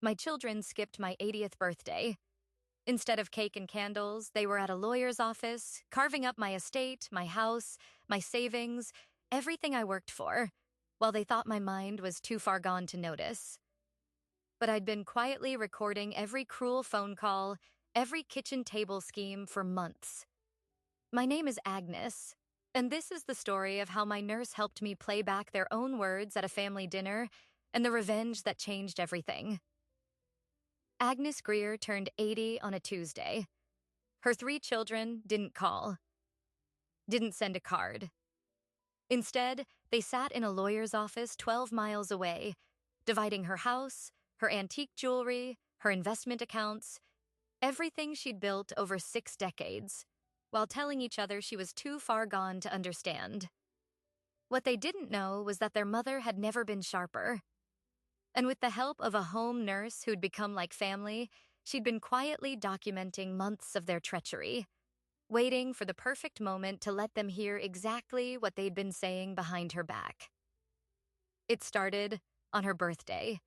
My children skipped my 80th birthday. Instead of cake and candles, they were at a lawyer's office, carving up my estate, my house, my savings, everything I worked for, while they thought my mind was too far gone to notice. But I'd been quietly recording every cruel phone call, every kitchen table scheme for months. My name is Agnes, and this is the story of how my nurse helped me play back their own words at a family dinner and the revenge that changed everything. Agnes Greer turned 80 on a Tuesday. Her 3 children didn't call, didn't send a card. Instead, they sat in a lawyer's office 12 miles away, dividing her house, her antique jewelry, her investment accounts, everything she'd built over 6 decades, while telling each other she was too far gone to understand. What they didn't know was that their mother had never been sharper. And with the help of a home nurse who'd become like family, she'd been quietly documenting months of their treachery, waiting for the perfect moment to let them hear exactly what they'd been saying behind her back. It started on her birthday.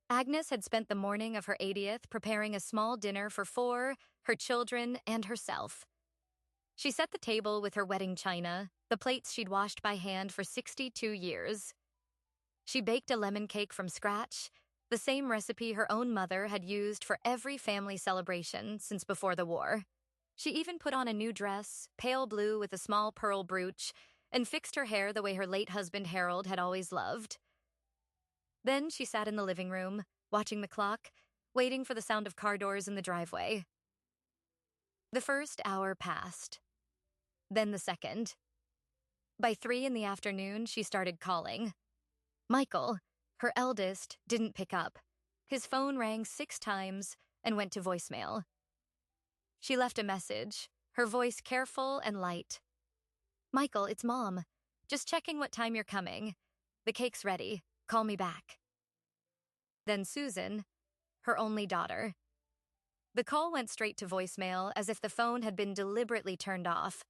Agnes had spent the morning of her 80th preparing a small dinner for 4, her children, and herself. She set the table with her wedding china, the plates she'd washed by hand for 62 years. She baked a lemon cake from scratch, the same recipe her own mother had used for every family celebration since before the war. She even put on a new dress, pale blue with a small pearl brooch, and fixed her hair the way her late husband Harold had always loved. Then she sat in the living room, watching the clock, waiting for the sound of car doors in the driveway. The first hour passed. Then the second. By 3 in the afternoon, she started calling. Michael, her eldest, didn't pick up. His phone rang 6 times and went to voicemail. She left a message, her voice careful and light. Michael, it's Mom. Just checking what time you're coming. The cake's ready. Call me back. Then Susan, her only daughter. The call went straight to voicemail as if the phone had been deliberately turned off.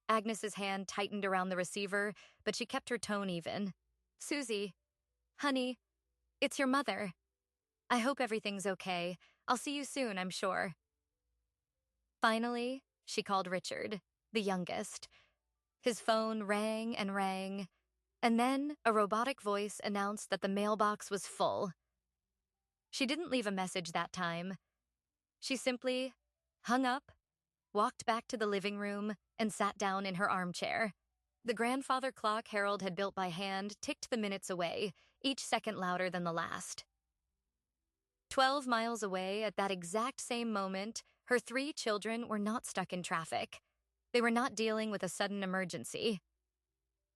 Agnes's hand tightened around the receiver, but she kept her tone even. Susie, honey, it's your mother. I hope everything's okay. I'll see you soon, I'm sure. Finally, she called Richard, the youngest. His phone rang, and then a robotic voice announced that the mailbox was full. She didn't leave a message that time. She simply hung up, walked back to the living room, and sat down in her armchair. The grandfather clock Harold had built by hand ticked the minutes away, each second louder than the last. 12 miles away at that exact same moment, her 3 children were not stuck in traffic. They were not dealing with a sudden emergency.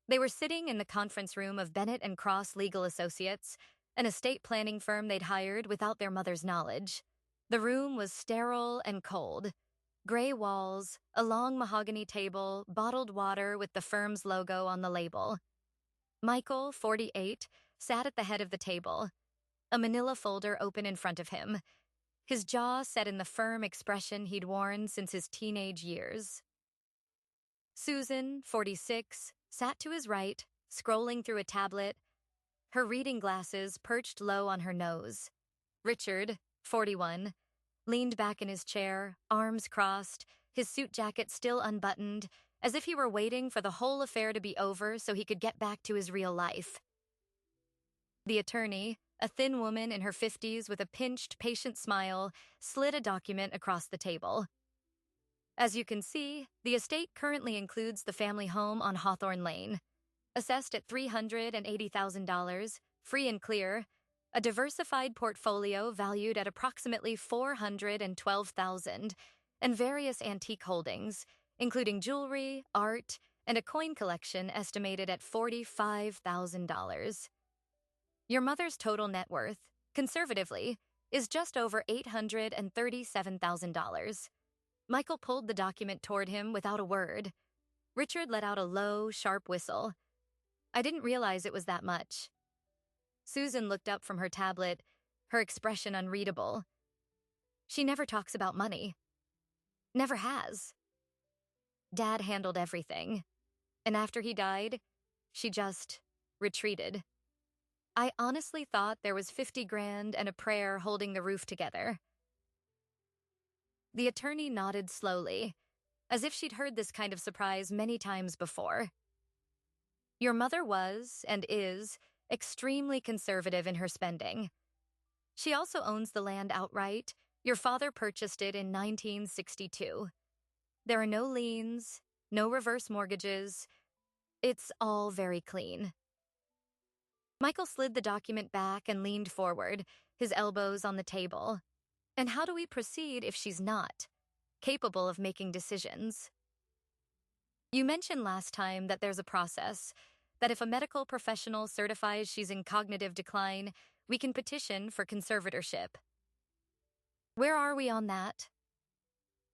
They were sitting in the conference room of Bennett and Cross Legal Associates, an estate planning firm they'd hired without their mother's knowledge. The room was sterile and cold. Gray walls, a long mahogany table, bottled water with the firm's logo on the label. Michael, 48, sat at the head of the table, a manila folder open in front of him, his jaw set in the firm expression he'd worn since his teenage years. Susan, 46, sat to his right, scrolling through a tablet, her reading glasses perched low on her nose. Richard, 41, leaned back in his chair, arms crossed, his suit jacket still unbuttoned, as if he were waiting for the whole affair to be over so he could get back to his real life. The attorney, a thin woman in her 50s with a pinched, patient smile, slid a document across the table. As you can see, the estate currently includes the family home on Hawthorne Lane, assessed at $380,000, free and clear, a diversified portfolio valued at approximately $412,000, and various antique holdings, including jewelry, art, and a coin collection estimated at $45,000. Your mother's total net worth, conservatively, is just over $837,000. Michael pulled the document toward him without a word. Richard let out a low, sharp whistle. I didn't realize it was that much. Susan looked up from her tablet, her expression unreadable. She never talks about money. Never has. Dad handled everything, and after he died, she just retreated. I honestly thought there was 50 grand and a prayer holding the roof together. The attorney nodded slowly, as if she'd heard this kind of surprise many times before. Your mother was, and is, extremely conservative in her spending. She also owns the land outright. Your father purchased it in 1962. There are no liens, no reverse mortgages. It's all very clean. Michael slid the document back and leaned forward, his elbows on the table. And how do we proceed if she's not capable of making decisions? You mentioned last time that there's a process, that if a medical professional certifies she's in cognitive decline, we can petition for conservatorship. Where are we on that?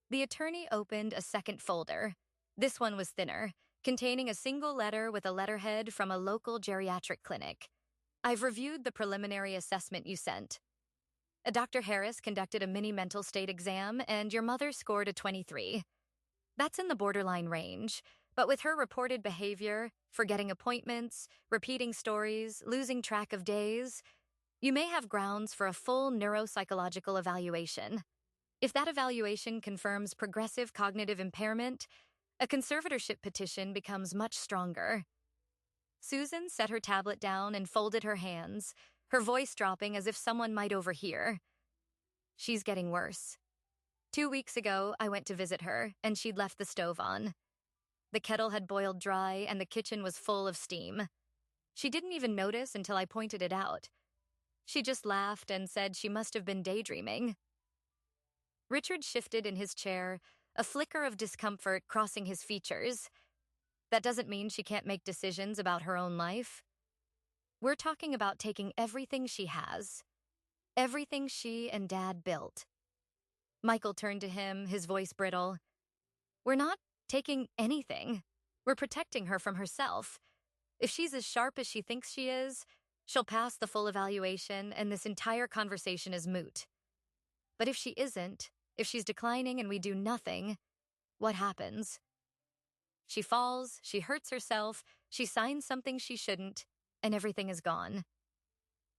The attorney opened a second folder. This one was thinner, containing a single letter with a letterhead from a local geriatric clinic. I've reviewed the preliminary assessment you sent. Dr. Harris conducted a mini mental state exam, and your mother scored a 23. That's in the borderline range, but with her reported behavior, forgetting appointments, repeating stories, losing track of days, you may have grounds for a full neuropsychological evaluation. If that evaluation confirms progressive cognitive impairment, a conservatorship petition becomes much stronger. Susan set her tablet down and folded her hands, her voice dropping as if someone might overhear. She's getting worse. 2 weeks ago, I went to visit her, and she'd left the stove on. The kettle had boiled dry, and the kitchen was full of steam. She didn't even notice until I pointed it out. She just laughed and said she must have been daydreaming. Richard shifted in his chair, a flicker of discomfort crossing his features. That doesn't mean she can't make decisions about her own life. We're talking about taking everything she has, everything she and Dad built. Michael turned to him, his voice brittle. We're not taking anything. We're protecting her from herself. If she's as sharp as she thinks she is, she'll pass the full evaluation, and this entire conversation is moot. But if she isn't, if she's declining and we do nothing, what happens? She falls, she hurts herself, she signs something she shouldn't, and everything is gone.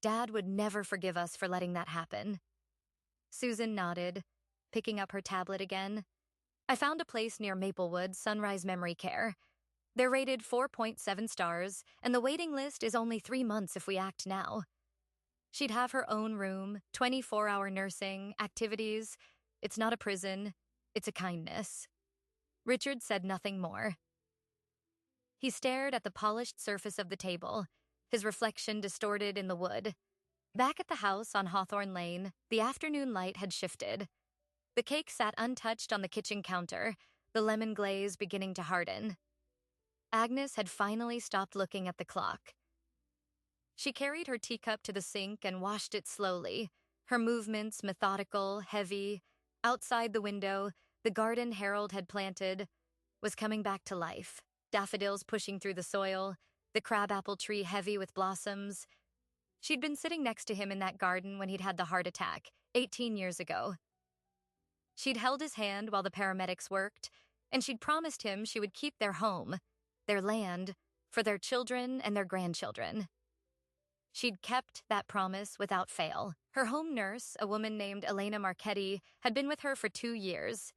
Dad would never forgive us for letting that happen. Susan nodded, picking up her tablet again. I found a place near Maplewood, Sunrise Memory Care. They're rated 4.7 stars, and the waiting list is only 3 months if we act now. She'd have her own room, 24-hour nursing, activities. It's not a prison, it's a kindness. Richard said nothing more. He stared at the polished surface of the table, his reflection distorted in the wood. Back at the house on Hawthorne Lane, the afternoon light had shifted. The cake sat untouched on the kitchen counter, the lemon glaze beginning to harden. Agnes had finally stopped looking at the clock. She carried her teacup to the sink and washed it slowly, her movements methodical, heavy. Outside the window, the garden Harold had planted was coming back to life. Daffodils pushing through the soil, the crabapple tree heavy with blossoms. She'd been sitting next to him in that garden when he'd had the heart attack, 18 years ago. She'd held his hand while the paramedics worked, and she'd promised him she would keep their home, their land, for their children and their grandchildren. She'd kept that promise without fail. Her home nurse, a woman named Elena Marchetti, had been with her for 2 years.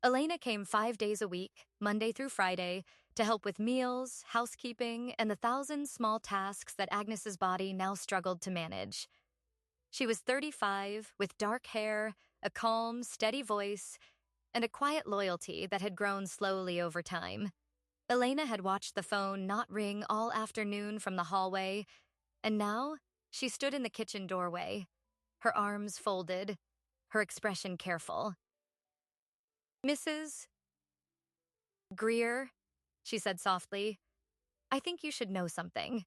Elena came 5 days a week, Monday through Friday, to help with meals, housekeeping, and the 1,000 small tasks that Agnes's body now struggled to manage. She was 35, with dark hair, a calm, steady voice, and a quiet loyalty that had grown slowly over time. Elena had watched the phone not ring all afternoon from the hallway, and now she stood in the kitchen doorway, her arms folded, her expression careful. Mrs. Greer, she said softly, I think you should know something.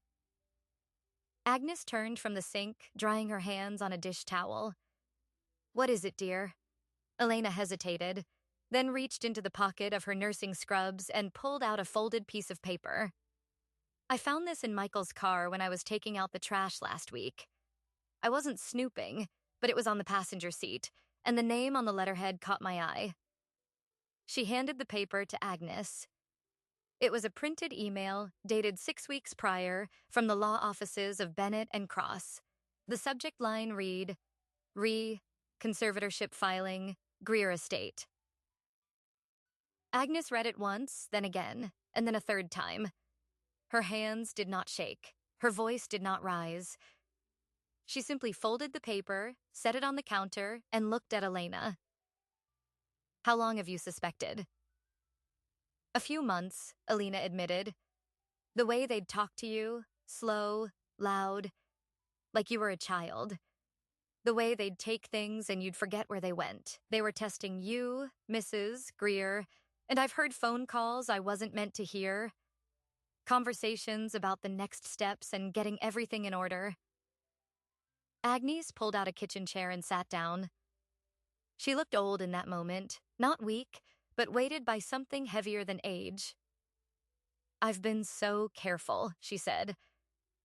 Agnes turned from the sink, drying her hands on a dish towel. What is it, dear? Elena hesitated, then reached into the pocket of her nursing scrubs and pulled out a folded piece of paper. I found this in Michael's car when I was taking out the trash last week. I wasn't snooping, but it was on the passenger seat, and the name on the letterhead caught my eye. She handed the paper to Agnes. It was a printed email dated 6 weeks prior from the law offices of Bennett and Cross. The subject line read, Conservatorship filing, Greer Estate. Agnes read it once, then again, and then a third time. Her hands did not shake. Her voice did not rise. She simply folded the paper, set it on the counter, and looked at Elena. How long have you suspected? A few months, Elena admitted. The way they'd talk to you, slow, loud, like you were a child. The way they'd take things and you'd forget where they went. They were testing you, Mrs. Greer, and I've heard phone calls I wasn't meant to hear. Conversations about the next steps and getting everything in order. Agnes pulled out a kitchen chair and sat down. She looked old in that moment, not weak, but weighted by something heavier than age. I've been so careful, she said.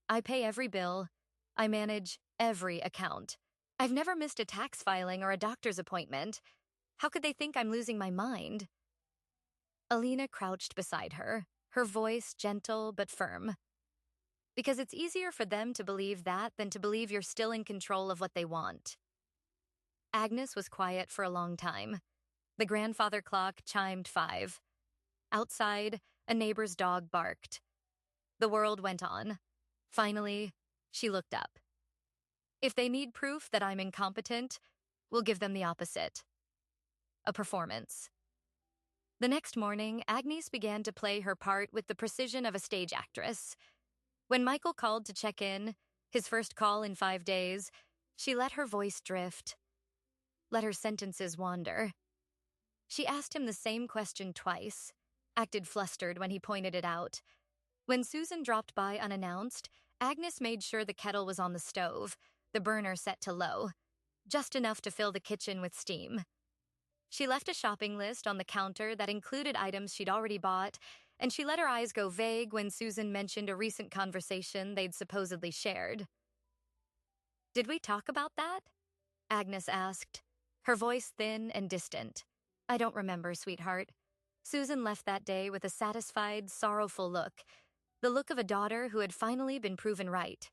I pay every bill. I manage every account. I've never missed a tax filing or a doctor's appointment. How could they think I'm losing my mind? Elena crouched beside her, her voice gentle but firm. Because it's easier for them to believe that than to believe you're still in control of what they want. Agnes was quiet for a long time. The grandfather clock chimed 5. Outside, a neighbor's dog barked. The world went on. Finally, she looked up. If they need proof that I'm incompetent, we'll give them the opposite. A performance. The next morning, Agnes began to play her part with the precision of a stage actress. When Michael called to check in, his first call in 5 days, she let her voice drift, let her sentences wander. She asked him the same question twice, acted flustered when he pointed it out. When Susan dropped by unannounced, Agnes made sure the kettle was on the stove, the burner set to low, just enough to fill the kitchen with steam. She left a shopping list on the counter that included items she'd already bought, and she let her eyes go vague when Susan mentioned a recent conversation they'd supposedly shared. Did we talk about that? Agnes asked, her voice thin and distant. I don't remember, sweetheart. Susan left that day with a satisfied, sorrowful look, the look of a daughter who had finally been proven right.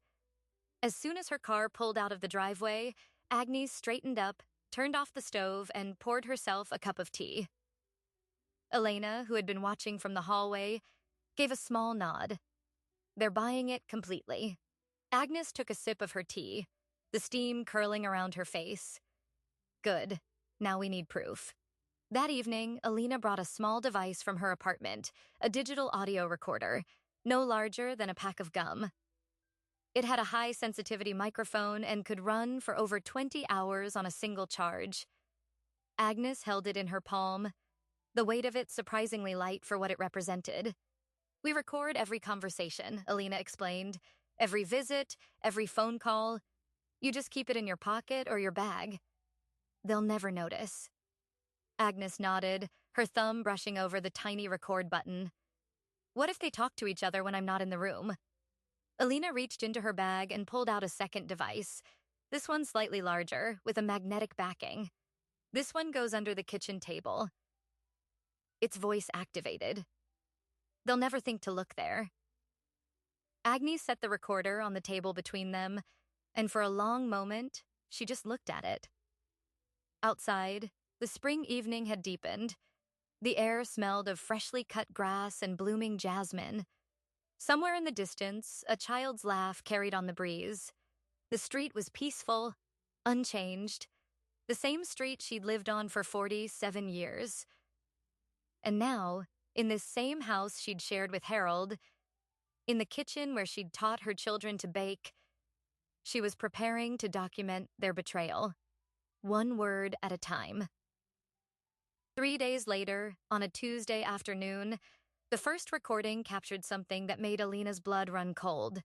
As soon as her car pulled out of the driveway, Agnes straightened up, turned off the stove, and poured herself a cup of tea. Elena, who had been watching from the hallway, gave a small nod. They're buying it completely. Agnes took a sip of her tea, the steam curling around her face. Good. Now we need proof. That evening, Elena brought a small device from her apartment, a digital audio recorder, no larger than a pack of gum. It had a high-sensitivity microphone and could run for over 20 hours on a single charge. Agnes held it in her palm, the weight of it surprisingly light for what it represented. We record every conversation, Elena explained. Every visit, every phone call. You just keep it in your pocket or your bag. They'll never notice. Agnes nodded, her thumb brushing over the tiny record button. What if they talk to each other when I'm not in the room? Elena reached into her bag and pulled out a second device. This one's slightly larger, with a magnetic backing. This one goes under the kitchen table. It's voice-activated. They'll never think to look there. Agnes set the recorder on the table between them, and for a long moment, she just looked at it. Outside, the spring evening had deepened. The air smelled of freshly cut grass and blooming jasmine. Somewhere in the distance, a child's laugh carried on the breeze. The street was peaceful, unchanged, the same street she'd lived on for 47 years. And now, in this same house she'd shared with Harold, in the kitchen where she'd taught her children to bake, she was preparing to document their betrayal, one word at a time. 3 days later, on a Tuesday afternoon, the first recording captured something that made Elena's blood run cold.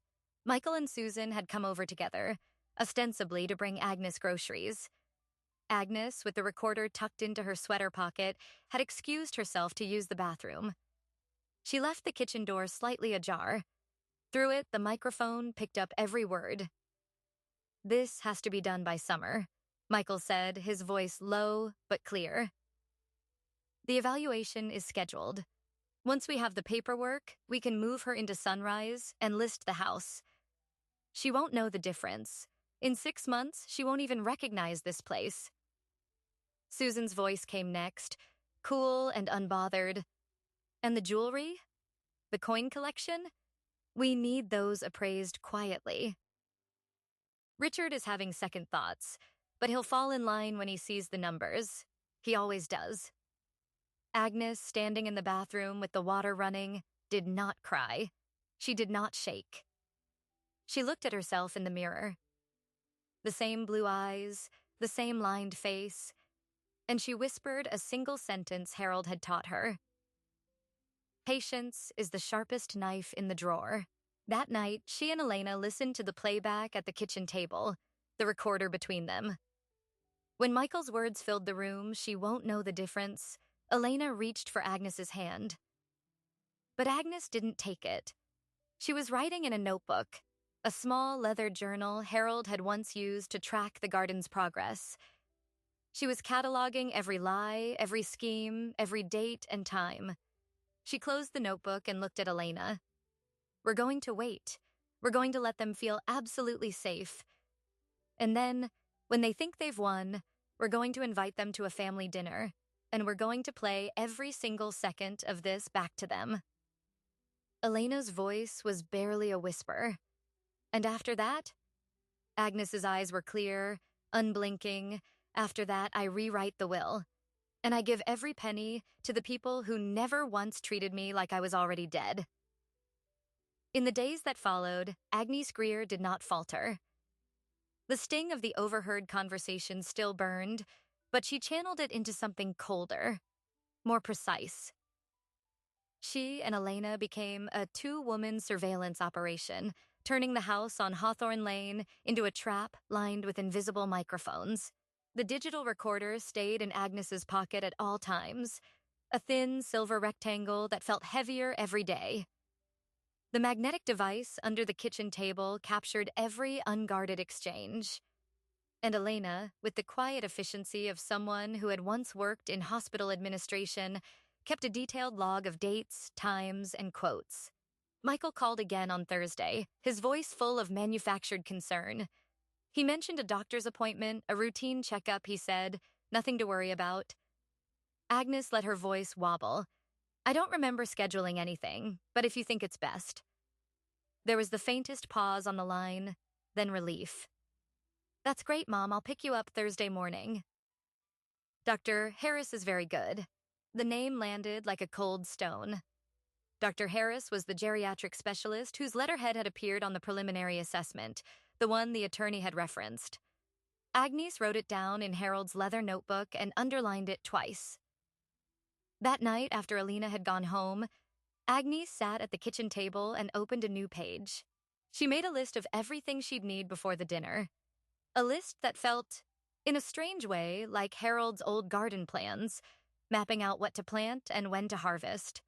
Michael and Susan had come over together, ostensibly to bring Agnes groceries. Agnes, with the recorder tucked into her sweater pocket, had excused herself to use the bathroom. She left the kitchen door slightly ajar. Through it, the microphone picked up every word. This has to be done by summer, Michael said, his voice low but clear. The evaluation is scheduled. Once we have the paperwork, we can move her into Sunrise and list the house. She won't know the difference. In 6 months, she won't even recognize this place. Susan's voice came next, cool and unbothered. And the jewelry? The coin collection? We need those appraised quietly. Richard is having second thoughts, but he'll fall in line when he sees the numbers. He always does. Agnes, standing in the bathroom with the water running, did not cry. She did not shake. She looked at herself in the mirror. The same blue eyes, the same lined face, and she whispered a single sentence Harold had taught her. Patience is the sharpest knife in the drawer. That night, she and Elena listened to the playback at the kitchen table, the recorder between them. When Michael's words filled the room, she won't know the difference, Elena reached for Agnes's hand. But Agnes didn't take it. She was writing in a notebook, a small leather journal Harold had once used to track the garden's progress. She was cataloging every lie, every scheme, every date and time. She closed the notebook and looked at Elena. We're going to wait. We're going to let them feel absolutely safe. And then, when they think they've won, we're going to invite them to a family dinner, and we're going to play every single second of this back to them. Elena's voice was barely a whisper. And after that, Agnes's eyes were clear, unblinking. After that, I rewrite the will. And I give every penny to the people who never once treated me like I was already dead. In the days that followed, Agnes Greer did not falter. The sting of the overheard conversation still burned, but she channeled it into something colder, more precise. She and Elena became a two-woman surveillance operation, turning the house on Hawthorne Lane into a trap lined with invisible microphones. The digital recorder stayed in Agnes's pocket at all times, a thin silver rectangle that felt heavier every day. The magnetic device under the kitchen table captured every unguarded exchange. And Elena, with the quiet efficiency of someone who had once worked in hospital administration, kept a detailed log of dates, times, and quotes. Michael called again on Thursday, his voice full of manufactured concern. He mentioned a doctor's appointment, a routine checkup, he said, nothing to worry about. Agnes let her voice wobble. I don't remember scheduling anything, but if you think it's best. There was the faintest pause on the line, then relief. That's great, Mom. I'll pick you up Thursday morning. Dr. Harris is very good. The name landed like a cold stone. Dr. Harris was the geriatric specialist whose letterhead had appeared on the preliminary assessment, the one the attorney had referenced. Agnes wrote it down in Harold's leather notebook and underlined it twice. That night, after Elena had gone home, Agnes sat at the kitchen table and opened a new page. She made a list of everything she'd need before the dinner. A list that felt, in a strange way, like Harold's old garden plans, mapping out what to plant and when to harvest.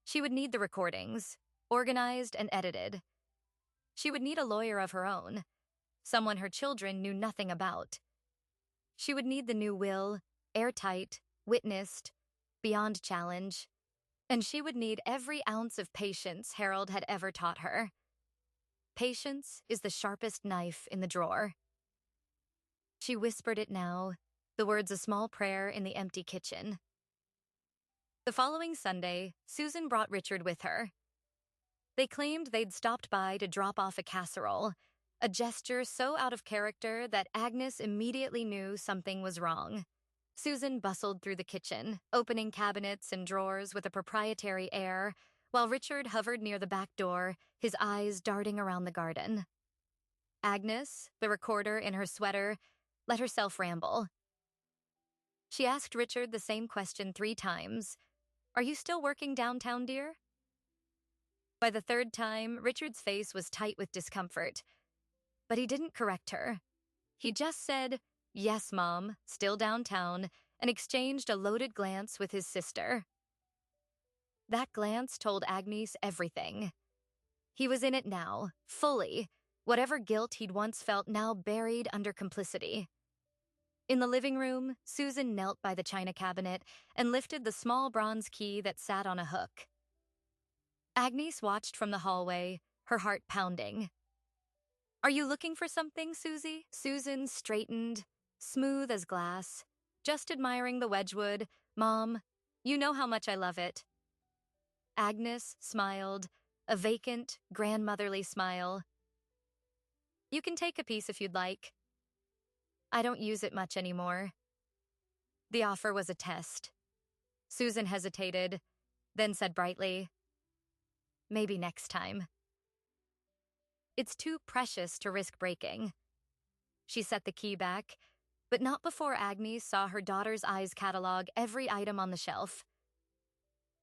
She would need the recordings, organized and edited. She would need a lawyer of her own, someone her children knew nothing about. She would need the new will, airtight, witnessed, beyond challenge. And she would need every ounce of patience Harold had ever taught her. Patience is the sharpest knife in the drawer. She whispered it now, the words a small prayer in the empty kitchen. The following Sunday, Susan brought Richard with her. They claimed they'd stopped by to drop off a casserole, a gesture so out of character that Agnes immediately knew something was wrong. Susan bustled through the kitchen, opening cabinets and drawers with a proprietary air, while Richard hovered near the back door, his eyes darting around the garden. Agnes, the recorder in her sweater, let herself ramble. She asked Richard the same question 3 times. Are you still working downtown, dear? By the 3rd time, Richard's face was tight with discomfort. But he didn't correct her. He just said, yes, Mom, still downtown, and exchanged a loaded glance with his sister. That glance told Agnes everything. He was in it now, fully, whatever guilt he'd once felt now buried under complicity. In the living room, Susan knelt by the china cabinet and lifted the small bronze key that sat on a hook. Agnes watched from the hallway, her heart pounding. "Are you looking for something, Susie?" Susan straightened, smooth as glass, just admiring the Wedgwood. "Mom, you know how much I love it." Agnes smiled, a vacant, grandmotherly smile. "You can take a piece if you'd like. I don't use it much anymore." The offer was a test. Susan hesitated, then said brightly, "Maybe next time." "It's too precious to risk breaking." She set the key back, but not before Agnes saw her daughter's eyes catalog every item on the shelf.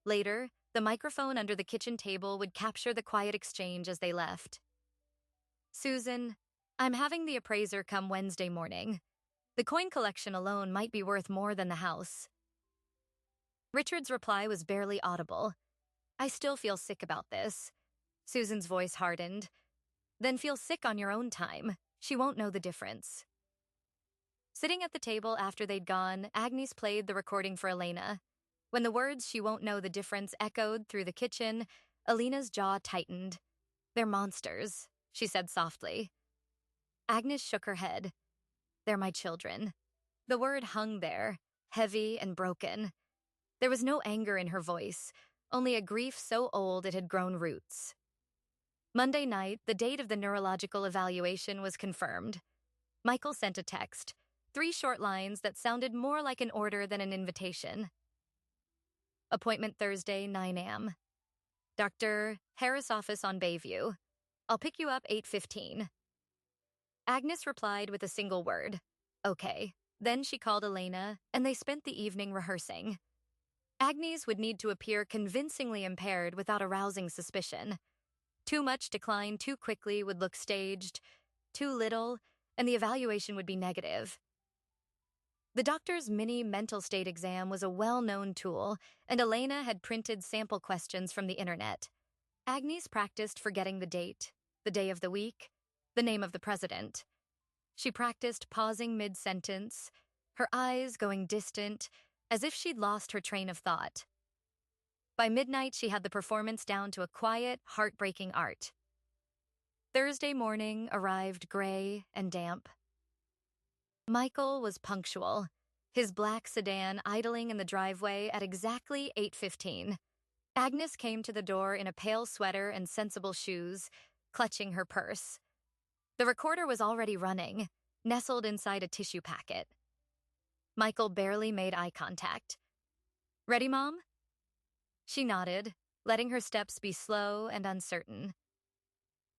Later, the microphone under the kitchen table would capture the quiet exchange as they left. "Susan, I'm having the appraiser come Wednesday morning. The coin collection alone might be worth more than the house." Richard's reply was barely audible. "I still feel sick about this." Susan's voice hardened. "Then feel sick on your own time. She won't know the difference." Sitting at the table after they'd gone, Agnes played the recording for Elena. When the words "she won't know the difference" echoed through the kitchen, Elena's jaw tightened. "They're monsters," she said softly. Agnes shook her head. "They're my children." The word hung there, heavy and broken. There was no anger in her voice, only a grief so old it had grown roots. Monday night, the date of the neurological evaluation was confirmed. Michael sent a text, 3 short lines that sounded more like an order than an invitation. "Appointment Thursday, 9 a.m. Dr. Harris office on Bayview. I'll pick you up 8:15. Agnes replied with a single word, "Okay." Then she called Elena, and they spent the evening rehearsing. Agnes would need to appear convincingly impaired without arousing suspicion. Too much decline too quickly would look staged, too little, and the evaluation would be negative. The doctor's mini mental state exam was a well-known tool, and Elena had printed sample questions from the internet. Agnes practiced forgetting the date, the day of the week, the name of the president. She practiced pausing mid-sentence, her eyes going distant, as if she'd lost her train of thought. By midnight, she had the performance down to a quiet, heartbreaking art. Thursday morning arrived gray and damp. Michael was punctual, his black sedan idling in the driveway at exactly 8:15. Agnes came to the door in a pale sweater and sensible shoes, clutching her purse. The recorder was already running, nestled inside a tissue packet. Michael barely made eye contact. "Ready, Mom?" She nodded, letting her steps be slow and uncertain.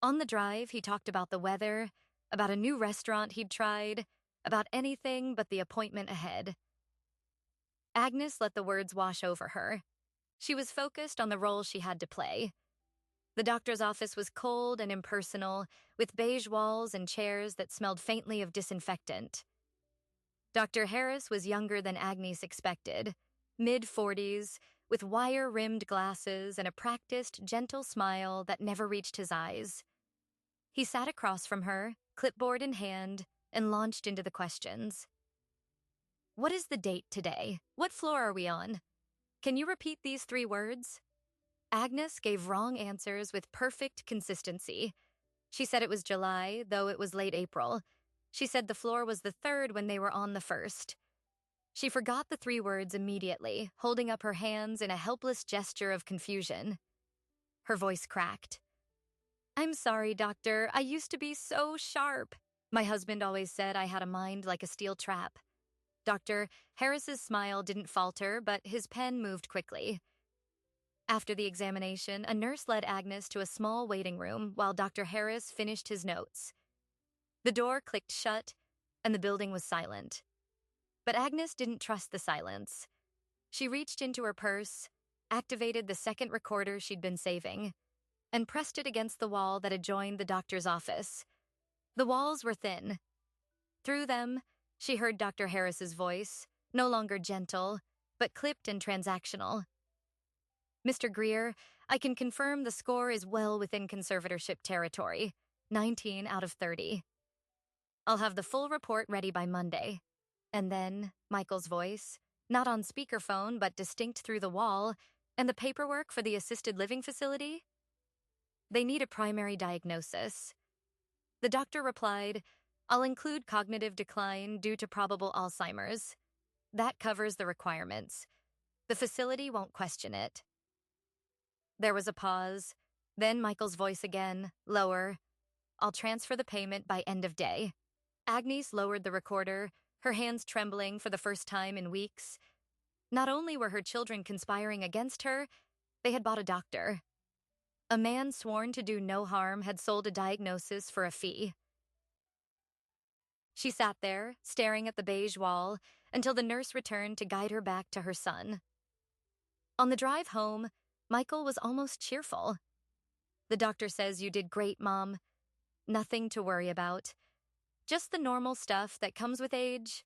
On the drive, he talked about the weather, about a new restaurant he'd tried, about anything but the appointment ahead. Agnes let the words wash over her. She was focused on the role she had to play. The doctor's office was cold and impersonal, with beige walls and chairs that smelled faintly of disinfectant. Dr. Harris was younger than Agnes expected, mid-40s, with wire-rimmed glasses and a practiced, gentle smile that never reached his eyes. He sat across from her, clipboard in hand, and launched into the questions. "What is the date today? What floor are we on? Can you repeat these 3 words?" Agnes gave wrong answers with perfect consistency. She said it was July, though it was late April. She said the floor was the 3rd when they were on the 1st. She forgot the 3 words immediately, holding up her hands in a helpless gesture of confusion. Her voice cracked. "I'm sorry, doctor. I used to be so sharp. My husband always said I had a mind like a steel trap." Dr. Harris's smile didn't falter, but his pen moved quickly. After the examination, a nurse led Agnes to a small waiting room while Dr. Harris finished his notes. The door clicked shut, and the building was silent. But Agnes didn't trust the silence. She reached into her purse, activated the second recorder she'd been saving, and pressed it against the wall that adjoined the doctor's office. The walls were thin. Through them, she heard Dr. Harris's voice, no longer gentle, but clipped and transactional. "Mr. Greer, I can confirm the score is well within conservatorship territory, 19 out of 30. I'll have the full report ready by Monday. And then Michael's voice, not on speakerphone but distinct through the wall, and the paperwork for the assisted living facility? They need a primary diagnosis. The doctor replied, I'll include cognitive decline due to probable Alzheimer's. That covers the requirements. The facility won't question it. There was a pause. Then Michael's voice again, lower. I'll transfer the payment by end of day. Agnes lowered the recorder, her hands trembling for the first time in weeks. Not only were her children conspiring against her, they had bought a doctor. A man sworn to do no harm had sold a diagnosis for a fee. She sat there, staring at the beige wall, until the nurse returned to guide her back to her son. On the drive home, Michael was almost cheerful. The doctor says you did great, Mom. Nothing to worry about. Just the normal stuff that comes with age.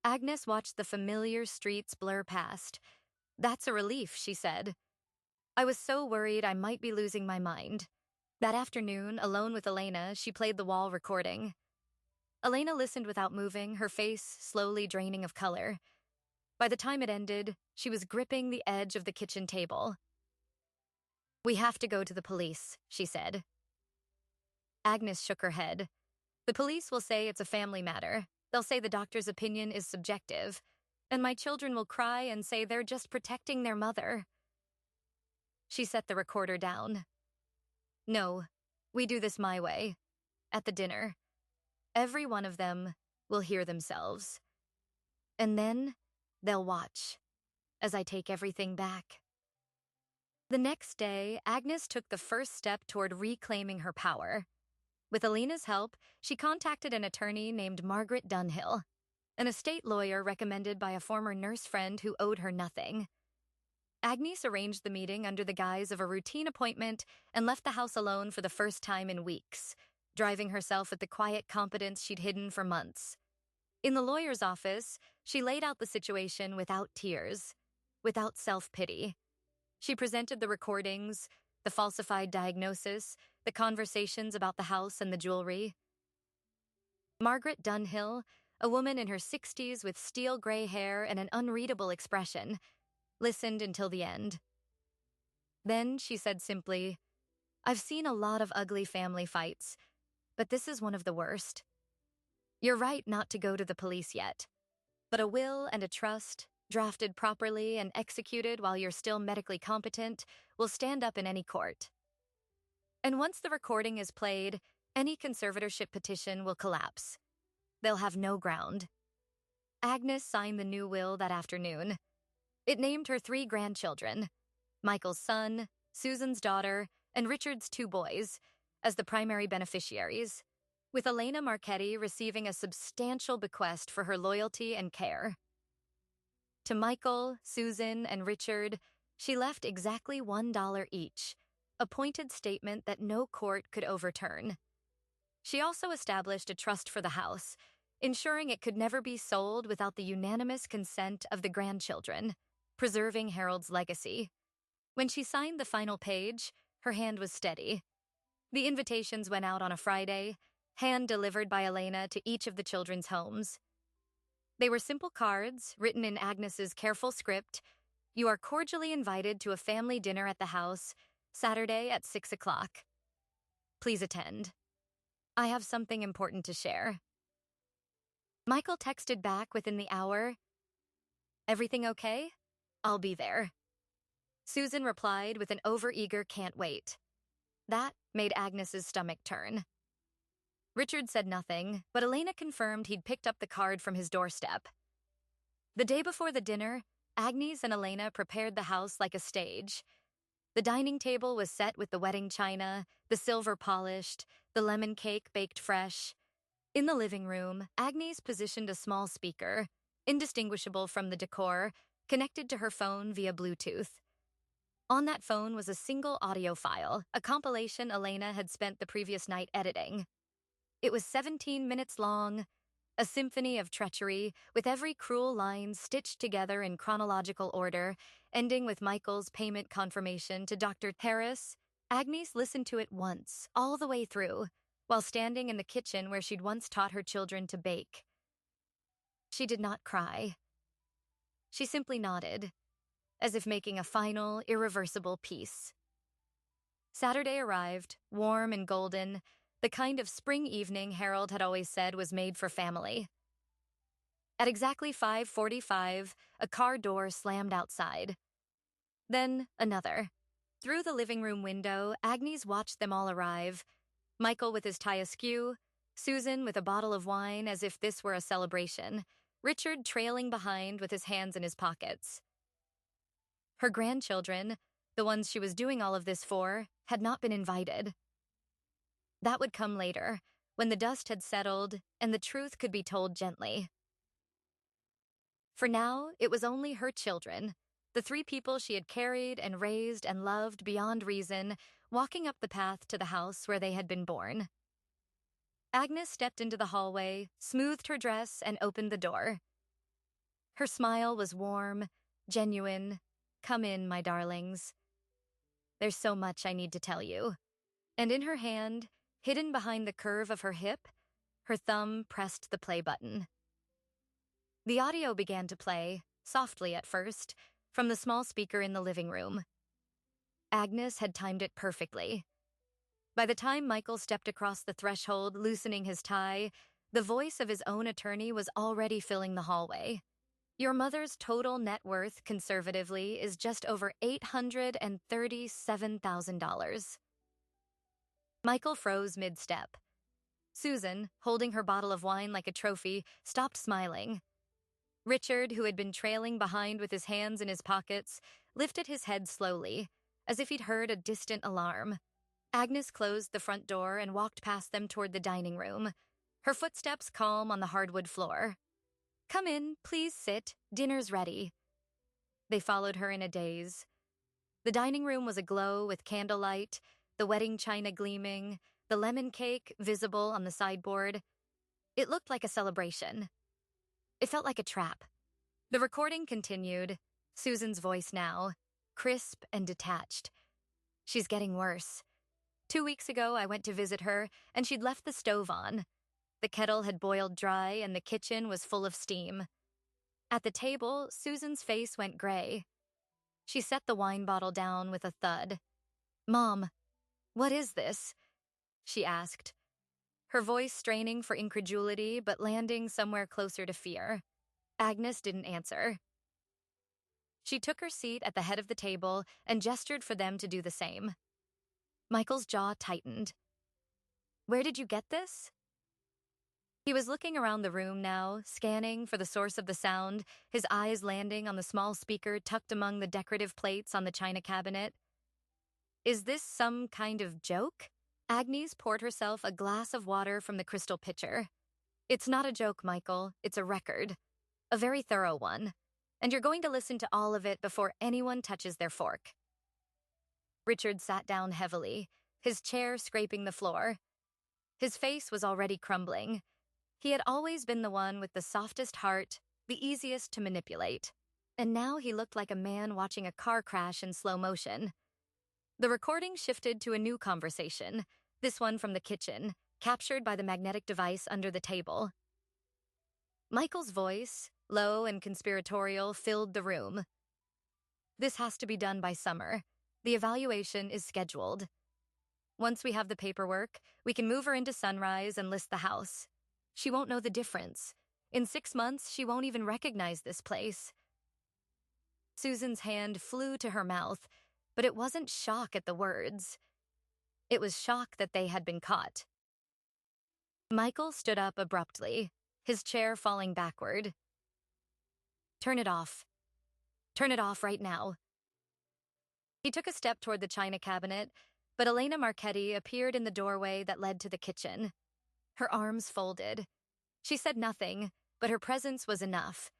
Agnes watched the familiar streets blur past. That's a relief, she said. I was so worried I might be losing my mind. That afternoon, alone with Elena, she played the wall recording. Elena listened without moving, her face slowly draining of color. By the time it ended, she was gripping the edge of the kitchen table. We have to go to the police, she said. Agnes shook her head. The police will say it's a family matter. They'll say the doctor's opinion is subjective. And my children will cry and say they're just protecting their mother. She set the recorder down. No, we do this my way. At the dinner. Every one of them will hear themselves. And then they'll watch as I take everything back. The next day, Agnes took the first step toward reclaiming her power. With Elena's help, she contacted an attorney named Margaret Dunhill, an estate lawyer recommended by a former nurse friend who owed her nothing. Agnes arranged the meeting under the guise of a routine appointment and left the house alone for the first time in weeks, driving herself with the quiet competence she'd hidden for months. In the lawyer's office, she laid out the situation without tears, without self-pity. She presented the recordings, the falsified diagnosis, the conversations about the house and the jewelry. Margaret Dunhill, a woman in her 60s with steel gray hair and an unreadable expression, listened until the end. Then she said simply, I've seen a lot of ugly family fights, but this is one of the worst. You're right not to go to the police yet, but a will and a trust, drafted properly and executed while you're still medically competent, will stand up in any court. And once the recording is played, any conservatorship petition will collapse. They'll have no ground. Agnes signed the new will that afternoon. It named her 3 grandchildren, Michael's son, Susan's daughter, and Richard's 2 boys, as the primary beneficiaries, with Elena Marchetti receiving a substantial bequest for her loyalty and care. To Michael, Susan, and Richard, she left exactly $1 each, a pointed statement that no court could overturn. She also established a trust for the house, ensuring it could never be sold without the unanimous consent of the grandchildren, preserving Harold's legacy. When she signed the final page, her hand was steady. The invitations went out on a Friday, hand-delivered by Elena to each of the children's homes. They were simple cards, written in Agnes's careful script. You are cordially invited to a family dinner at the house, Saturday at 6 o'clock. Please attend. I have something important to share. Michael texted back within the hour. Everything okay? I'll be there. Susan replied with an overeager can't wait. That made Agnes's stomach turn. Richard said nothing, but Elena confirmed he'd picked up the card from his doorstep. The day before the dinner, Agnes and Elena prepared the house like a stage. The dining table was set with the wedding china, the silver polished, the lemon cake baked fresh. In the living room, Agnes positioned a small speaker, indistinguishable from the decor, connected to her phone via Bluetooth. On that phone was a single audio file, a compilation Elena had spent the previous night editing. It was 17 minutes long, a symphony of treachery, with every cruel line stitched together in chronological order, ending with Michael's payment confirmation to Dr. Harris. Agnes listened to it once, all the way through, while standing in the kitchen where she'd once taught her children to bake. She did not cry. She simply nodded, as if making a final, irreversible peace. Saturday arrived, warm and golden, the kind of spring evening Harold had always said was made for family. At exactly 5:45, a car door slammed outside. Then another. Through the living room window, Agnes watched them all arrive. Michael with his tie askew, Susan with a bottle of wine as if this were a celebration, Richard trailing behind with his hands in his pockets. Her grandchildren, the ones she was doing all of this for, had not been invited. That would come later, when the dust had settled and the truth could be told gently. For now, it was only her children, the three people she had carried and raised and loved beyond reason, walking up the path to the house where they had been born. Agnes stepped into the hallway, smoothed her dress, and opened the door. Her smile was warm, genuine. "Come in, my darlings. There's so much I need to tell you." And in her hand, hidden behind the curve of her hip, her thumb pressed the play button. The audio began to play, softly at first, from the small speaker in the living room. Agnes had timed it perfectly. By the time Michael stepped across the threshold, loosening his tie, the voice of his own attorney was already filling the hallway. "Your mother's total net worth, conservatively, is just over $837,000. Michael froze mid-step. Susan, holding her bottle of wine like a trophy, stopped smiling. Richard, who had been trailing behind with his hands in his pockets, lifted his head slowly, as if he'd heard a distant alarm. Agnes closed the front door and walked past them toward the dining room, her footsteps calm on the hardwood floor. "Come in, please sit. Dinner's ready." They followed her in a daze. The dining room was aglow with candlelight, the wedding china gleaming, the lemon cake visible on the sideboard. It looked like a celebration. It felt like a trap. The recording continued, Susan's voice now, crisp and detached. "She's getting worse. 2 weeks ago, I went to visit her, and she'd left the stove on. The kettle had boiled dry, and the kitchen was full of steam. At the table, Susan's face went gray. She set the wine bottle down with a thud. 'Mom, what is this?' she asked, her voice straining for incredulity but landing somewhere closer to fear. Agnes didn't answer. She took her seat at the head of the table and gestured for them to do the same. Michael's jaw tightened. 'Where did you get this?' He was looking around the room now, scanning for the source of the sound, his eyes landing on the small speaker tucked among the decorative plates on the china cabinet. "Is this some kind of joke?" Agnes poured herself a glass of water from the crystal pitcher. "It's not a joke, Michael. It's a record. A very thorough one. And you're going to listen to all of it before anyone touches their fork." Richard sat down heavily, his chair scraping the floor. His face was already crumbling. He had always been the one with the softest heart, the easiest to manipulate. And now he looked like a man watching a car crash in slow motion. The recording shifted to a new conversation, this one from the kitchen, captured by the magnetic device under the table. Michael's voice, low and conspiratorial, filled the room. "This has to be done by summer. The evaluation is scheduled. Once we have the paperwork, we can move her into Sunrise and list the house. She won't know the difference. In 6 months, she won't even recognize this place." Susan's hand flew to her mouth, but it wasn't shock at the words. It was shock that they had been caught. Michael stood up abruptly, his chair falling backward. "Turn it off. Turn it off right now." He took a step toward the china cabinet, but Elena Marchetti appeared in the doorway that led to the kitchen. Her arms folded. She said nothing, but her presence was enough.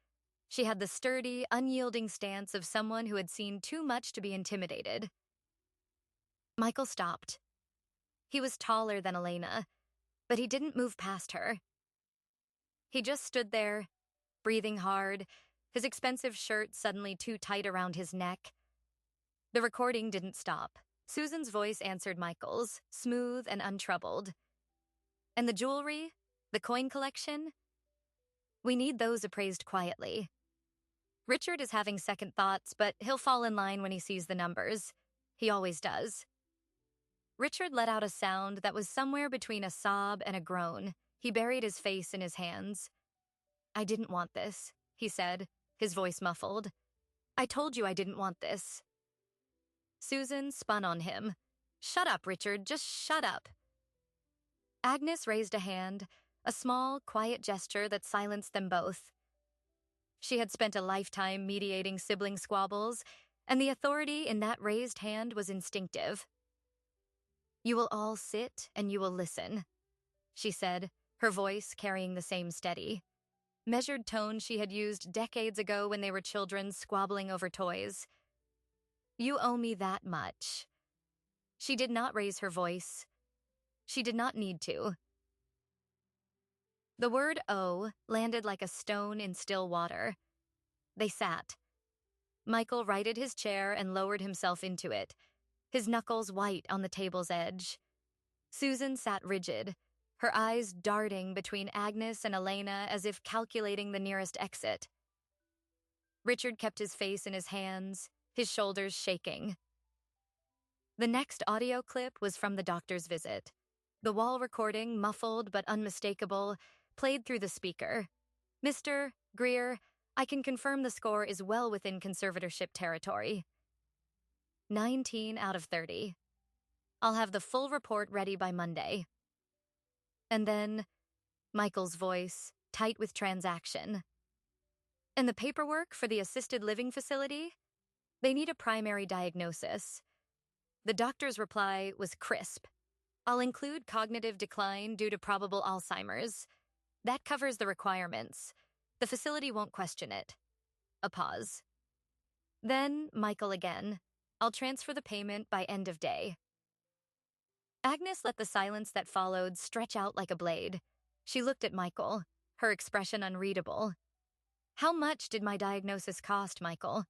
She had the sturdy, unyielding stance of someone who had seen too much to be intimidated. Michael stopped. He was taller than Elena, but he didn't move past her. He just stood there, breathing hard, his expensive shirt suddenly too tight around his neck. The recording didn't stop. Susan's voice answered Michael's, smooth and untroubled. "And the jewelry? The coin collection?" We need those appraised quietly. Richard is having second thoughts, but he'll fall in line when he sees the numbers. He always does. Richard let out a sound that was somewhere between a sob and a groan. He buried his face in his hands. I didn't want this, he said, his voice muffled. I told you I didn't want this. Susan spun on him. Shut up, Richard, just shut up. Agnes raised a hand, a small, quiet gesture that silenced them both. She had spent a lifetime mediating sibling squabbles, and the authority in that raised hand was instinctive. You will all sit and you will listen, she said, her voice carrying the same steady, measured tone she had used decades ago when they were children squabbling over toys. You owe me that much. She did not raise her voice. She did not need to. The word owe landed like a stone in still water. They sat. Michael righted his chair and lowered himself into it, his knuckles white on the table's edge. Susan sat rigid, her eyes darting between Agnes and Elena as if calculating the nearest exit. Richard kept his face in his hands, his shoulders shaking. The next audio clip was from the doctor's visit. The wall recording, muffled but unmistakable, played through the speaker. Mr. Greer, I can confirm the score is well within conservatorship territory. 19 out of 30. I'll have the full report ready by Monday. And then, Michael's voice, tight with transaction. And the paperwork for the assisted living facility? They need a primary diagnosis. The doctor's reply was crisp. I'll include cognitive decline due to probable Alzheimer's. That covers the requirements. The facility won't question it. A pause. Then, Michael again. I'll transfer the payment by end of day. Agnes let the silence that followed stretch out like a blade. She looked at Michael, her expression unreadable. How much did my diagnosis cost, Michael?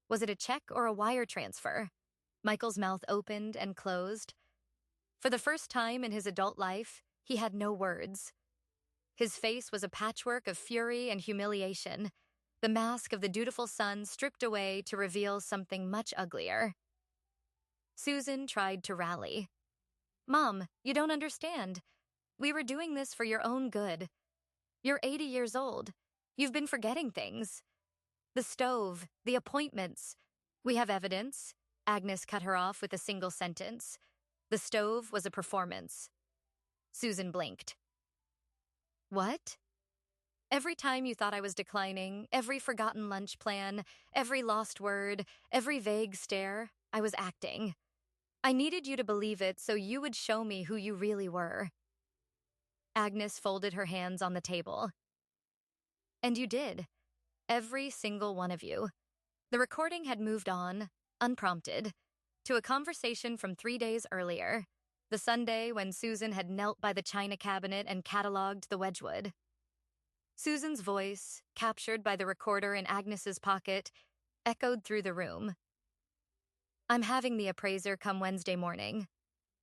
Was it a check or a wire transfer? Michael's mouth opened and closed. For the first time in his adult life, he had no words. His face was a patchwork of fury and humiliation, the mask of the dutiful son stripped away to reveal something much uglier. Susan tried to rally. Mom, you don't understand. We were doing this for your own good. You're 80 years old. You've been forgetting things. The stove, the appointments. We have evidence. Agnes cut her off with a single sentence. The stove was a performance. Susan blinked. What? Every time you thought I was declining, every forgotten lunch plan, every lost word, every vague stare, I was acting. I needed you to believe it so you would show me who you really were. Agnes folded her hands on the table. And you did. Every single one of you. The recording had moved on, unprompted, to a conversation from 3 days earlier, the Sunday when Susan had knelt by the china cabinet and catalogued the Wedgwood. Susan's voice, captured by the recorder in Agnes's pocket, echoed through the room. I'm having the appraiser come Wednesday morning.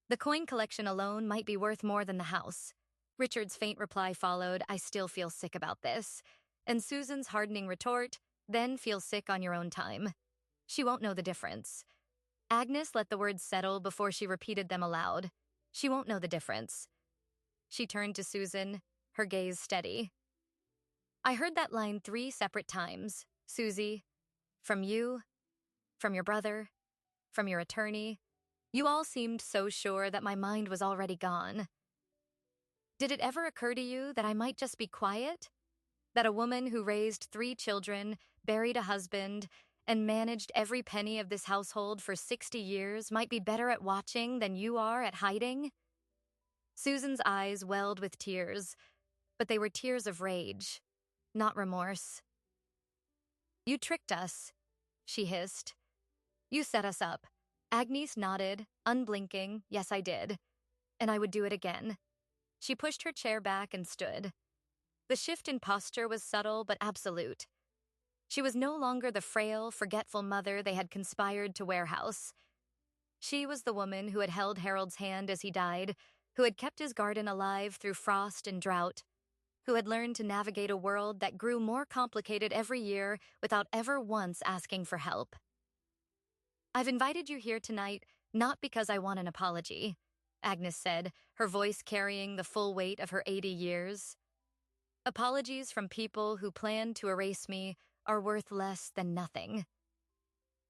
The coin collection alone might be worth more than the house. Richard's faint reply followed, I still feel sick about this. And Susan's hardening retort, then feel sick on your own time. She won't know the difference. Agnes let the words settle before she repeated them aloud. She won't know the difference. She turned to Susan, her gaze steady. I heard that line 3 separate times, Susie. From you, from your brother, from your attorney. You all seemed so sure that my mind was already gone. Did it ever occur to you that I might just be quiet? That a woman who raised 3 children, buried a husband, and managed every penny of this household for 60 years might be better at watching than you are at hiding? Susan's eyes welled with tears, but they were tears of rage, not remorse. You tricked us, she hissed. You set us up. Agnes nodded, unblinking, yes I did. And I would do it again. She pushed her chair back and stood. The shift in posture was subtle but absolute. She was no longer the frail, forgetful mother they had conspired to warehouse. She was the woman who had held Harold's hand as he died, who had kept his garden alive through frost and drought, who had learned to navigate a world that grew more complicated every year without ever once asking for help. I've invited you here tonight not because I want an apology, Agnes said, her voice carrying the full weight of her 80 years. Apologies from people who plan to erase me are worth less than nothing.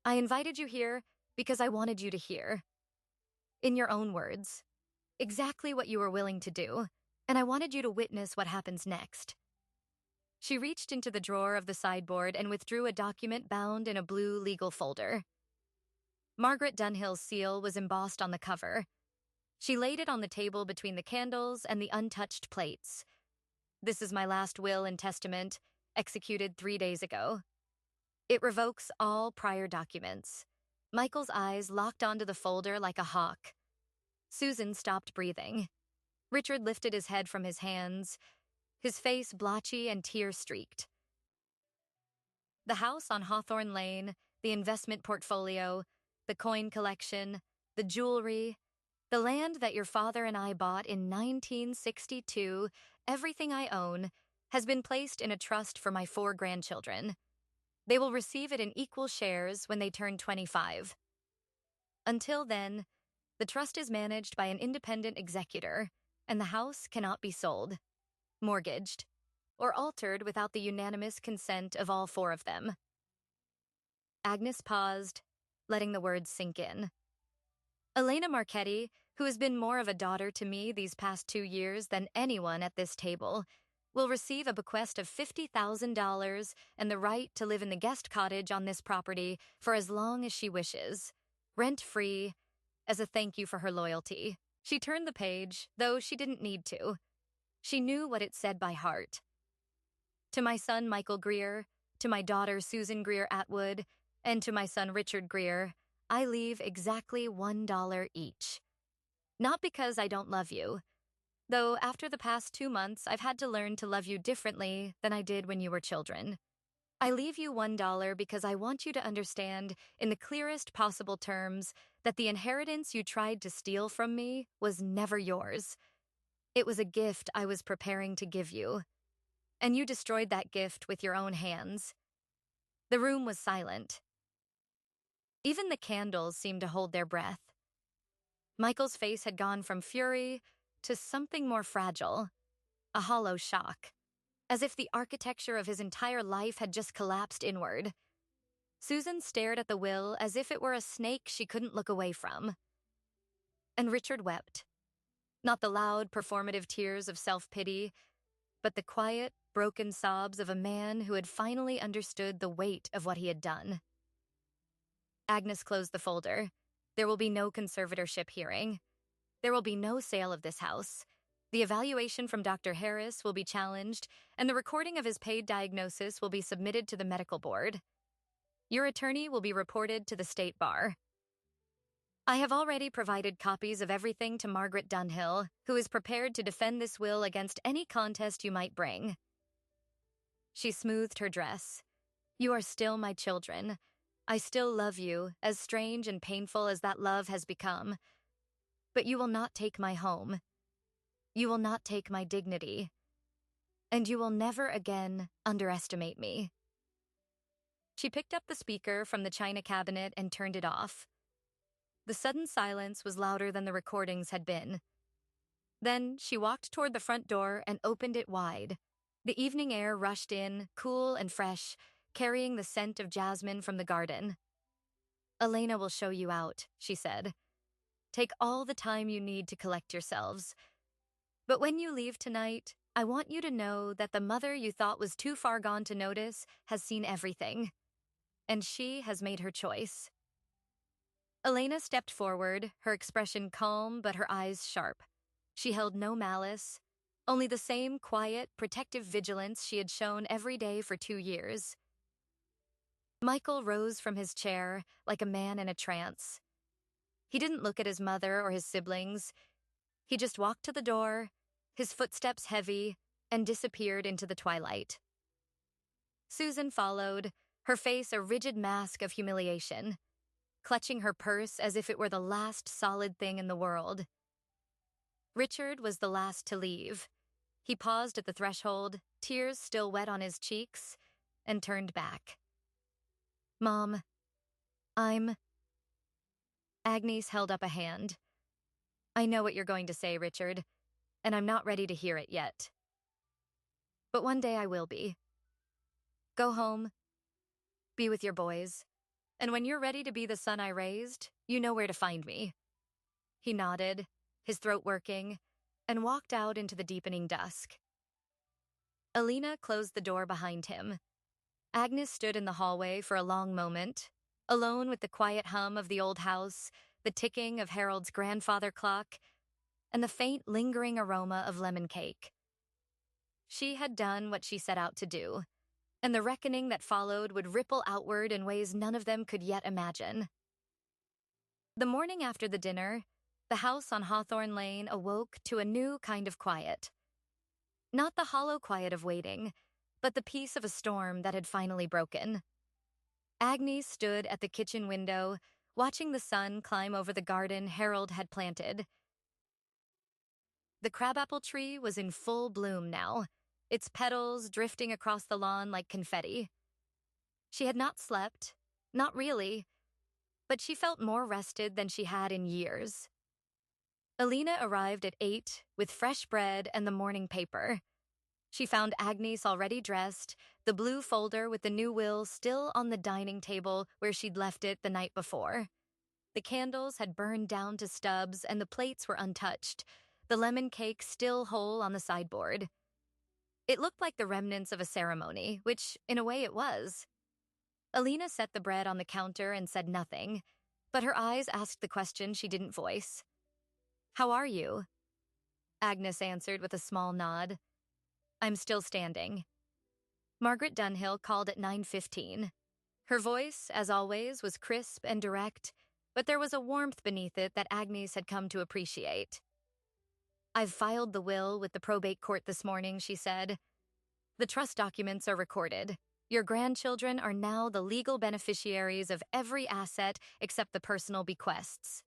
I invited you here because I wanted you to hear, in your own words, exactly what you were willing to do, and I wanted you to witness what happens next. She reached into the drawer of the sideboard and withdrew a document bound in a blue legal folder. Margaret Dunhill's seal was embossed on the cover. She laid it on the table between the candles and the untouched plates. This is my last will and testament, executed 3 days ago. It revokes all prior documents. Michael's eyes locked onto the folder like a hawk. Susan stopped breathing. Richard lifted his head from his hands, his face blotchy and tear-streaked. The house on Hawthorne Lane, the investment portfolio, the coin collection, the jewelry, the land that your father and I bought in 1962, everything I own, has been placed in a trust for my 4 grandchildren. They will receive it in equal shares when they turn 25. Until then, the trust is managed by an independent executor, and the house cannot be sold, mortgaged, or altered without the unanimous consent of all 4 of them. Agnes paused, letting the words sink in. Elena Marchetti, who has been more of a daughter to me these past 2 years than anyone at this table, will receive a bequest of $50,000 and the right to live in the guest cottage on this property for as long as she wishes, rent-free, as a thank you for her loyalty. She turned the page, though she didn't need to. She knew what it said by heart. To my son Michael Greer, to my daughter Susan Greer Atwood, and to my son Richard Greer, I leave exactly $1 each. Not because I don't love you, though after the past 2 months I've had to learn to love you differently than I did when you were children. I leave you $1 because I want you to understand, in the clearest possible terms, that the inheritance you tried to steal from me was never yours. It was a gift I was preparing to give you, and you destroyed that gift with your own hands. The room was silent. Even the candles seemed to hold their breath. Michael's face had gone from fury to something more fragile, a hollow shock, as if the architecture of his entire life had just collapsed inward. Susan stared at the will as if it were a snake she couldn't look away from. And Richard wept. Not the loud, performative tears of self-pity, but the quiet, broken sobs of a man who had finally understood the weight of what he had done. Agnes closed the folder. There will be no conservatorship hearing. There will be no sale of this house. The evaluation from Dr. Harris will be challenged, and the recording of his paid diagnosis will be submitted to the medical board. Your attorney will be reported to the state bar. I have already provided copies of everything to Margaret Dunhill, who is prepared to defend this will against any contest you might bring. She smoothed her dress. You are still my children. I still love you, as strange and painful as that love has become. But you will not take my home. You will not take my dignity. And you will never again underestimate me. She picked up the speaker from the china cabinet and turned it off. The sudden silence was louder than the recordings had been. Then she walked toward the front door and opened it wide. The evening air rushed in, cool and fresh, carrying the scent of jasmine from the garden. Elena will show you out, she said. Take all the time you need to collect yourselves. But when you leave tonight, I want you to know that the mother you thought was too far gone to notice has seen everything. And she has made her choice. Elena stepped forward, her expression calm but her eyes sharp. She held no malice, only the same quiet, protective vigilance she had shown every day for 2 years. Michael rose from his chair like a man in a trance. He didn't look at his mother or his siblings. He just walked to the door, his footsteps heavy, and disappeared into the twilight. Susan followed, her face a rigid mask of humiliation, clutching her purse as if it were the last solid thing in the world. Richard was the last to leave. He paused at the threshold, tears still wet on his cheeks, and turned back. Mom, I'm... Agnes held up a hand. I know what you're going to say, Richard, and I'm not ready to hear it yet. But one day I will be. Go home, be with your boys, and when you're ready to be the son I raised, you know where to find me. He nodded, his throat working, and walked out into the deepening dusk. Alina closed the door behind him. Agnes stood in the hallway for a long moment, alone with the quiet hum of the old house, the ticking of Harold's grandfather clock, and the faint, lingering aroma of lemon cake. She had done what she set out to do, and the reckoning that followed would ripple outward in ways none of them could yet imagine. The morning after the dinner, the house on Hawthorne Lane awoke to a new kind of quiet. Not the hollow quiet of waiting, but the peace of a storm that had finally broken. Agnes stood at the kitchen window, watching the sun climb over the garden Harold had planted. The crabapple tree was in full bloom now, its petals drifting across the lawn like confetti. She had not slept, not really, but she felt more rested than she had in years. Alina arrived at 8 with fresh bread and the morning paper. She found Agnes already dressed, the blue folder with the new will still on the dining table where she'd left it the night before. The candles had burned down to stubs and the plates were untouched, the lemon cake still whole on the sideboard. It looked like the remnants of a ceremony, which, in a way, it was. Alina set the bread on the counter and said nothing, but her eyes asked the question she didn't voice. How are you? Agnes answered with a small nod. I'm still standing. Margaret Dunhill called at 9:15. Her voice, as always, was crisp and direct, but there was a warmth beneath it that Agnes had come to appreciate. I've filed the will with the probate court this morning, she said. The trust documents are recorded. Your grandchildren are now the legal beneficiaries of every asset except the personal bequests.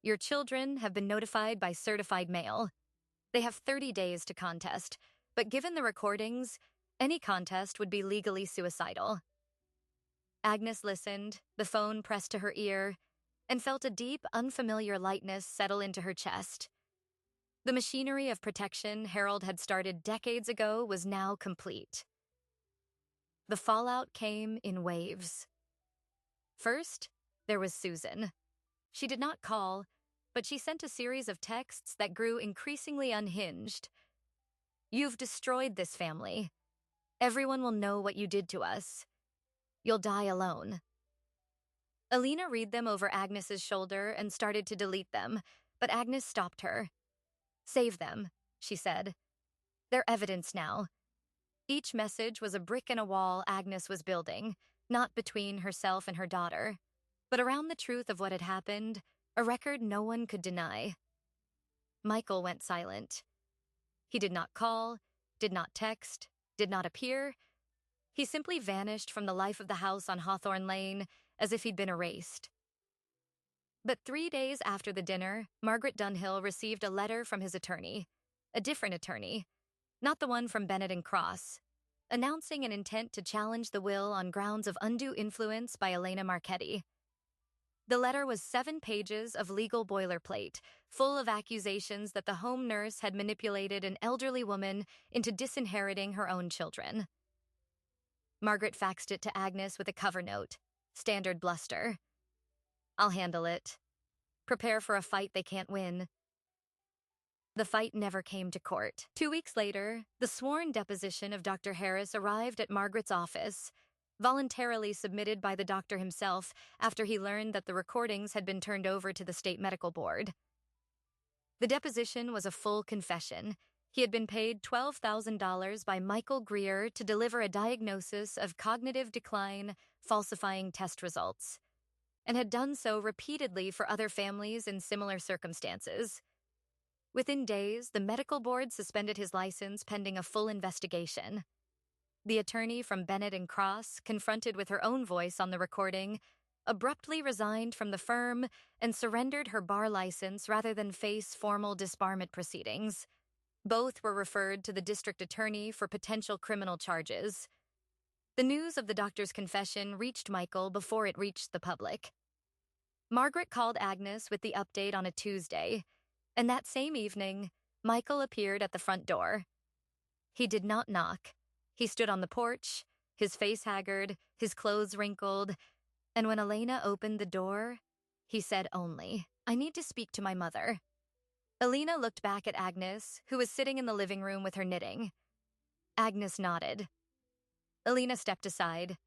Your children have been notified by certified mail. They have 30 days to contest, but given the recordings, any contest would be legally suicidal. Agnes listened, the phone pressed to her ear, and felt a deep, unfamiliar lightness settle into her chest. The machinery of protection Harold had started decades ago was now complete. The fallout came in waves. First, there was Susan. She did not call, but she sent a series of texts that grew increasingly unhinged. You've destroyed this family. Everyone will know what you did to us. You'll die alone. Alina read them over Agnes's shoulder and started to delete them, but Agnes stopped her. Save them, she said. They're evidence now. Each message was a brick in a wall Agnes was building, not between herself and her daughter, but around the truth of what had happened, a record no one could deny. Michael went silent. He did not call, did not text, did not appear. He simply vanished from the life of the house on Hawthorne Lane as if he'd been erased. But 3 days after the dinner, Margaret Dunhill received a letter from his attorney, a different attorney, not the one from Bennett and Cross, announcing an intent to challenge the will on grounds of undue influence by Elena Marchetti. The letter was 7 pages of legal boilerplate, full of accusations that the home nurse had manipulated an elderly woman into disinheriting her own children. Margaret faxed it to Agnes with a cover note, standard bluster. I'll handle it. Prepare for a fight they can't win. The fight never came to court. 2 weeks later, the sworn deposition of Dr. Harris arrived at Margaret's office, voluntarily submitted by the doctor himself after he learned that the recordings had been turned over to the state medical board. The deposition was a full confession. He had been paid $12,000 by Michael Greer to deliver a diagnosis of cognitive decline, falsifying test results, and had done so repeatedly for other families in similar circumstances. Within days, the medical board suspended his license pending a full investigation. The attorney from Bennett and Cross, confronted with her own voice on the recording, abruptly resigned from the firm and surrendered her bar license rather than face formal disbarment proceedings. Both were referred to the district attorney for potential criminal charges. The news of the doctor's confession reached Michael before it reached the public. Margaret called Agnes with the update on a Tuesday, and that same evening, Michael appeared at the front door. He did not knock. He stood on the porch, his face haggard, his clothes wrinkled, and when Elena opened the door, he said only, "I need to speak to my mother." Elena looked back at Agnes, who was sitting in the living room with her knitting. Agnes nodded. Elena stepped aside.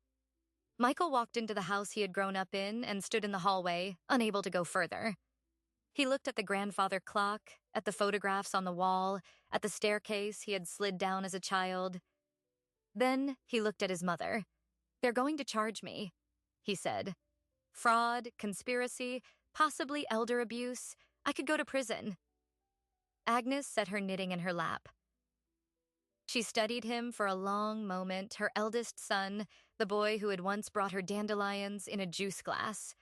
Michael walked into the house he had grown up in and stood in the hallway, unable to go further. He looked at the grandfather clock, at the photographs on the wall, at the staircase he had slid down as a child. Then he looked at his mother. "They're going to charge me," he said. "Fraud, conspiracy, possibly elder abuse. I could go to prison." Agnes set her knitting in her lap. She studied him for a long moment, her eldest son, the boy who had once brought her dandelions in a juice glass.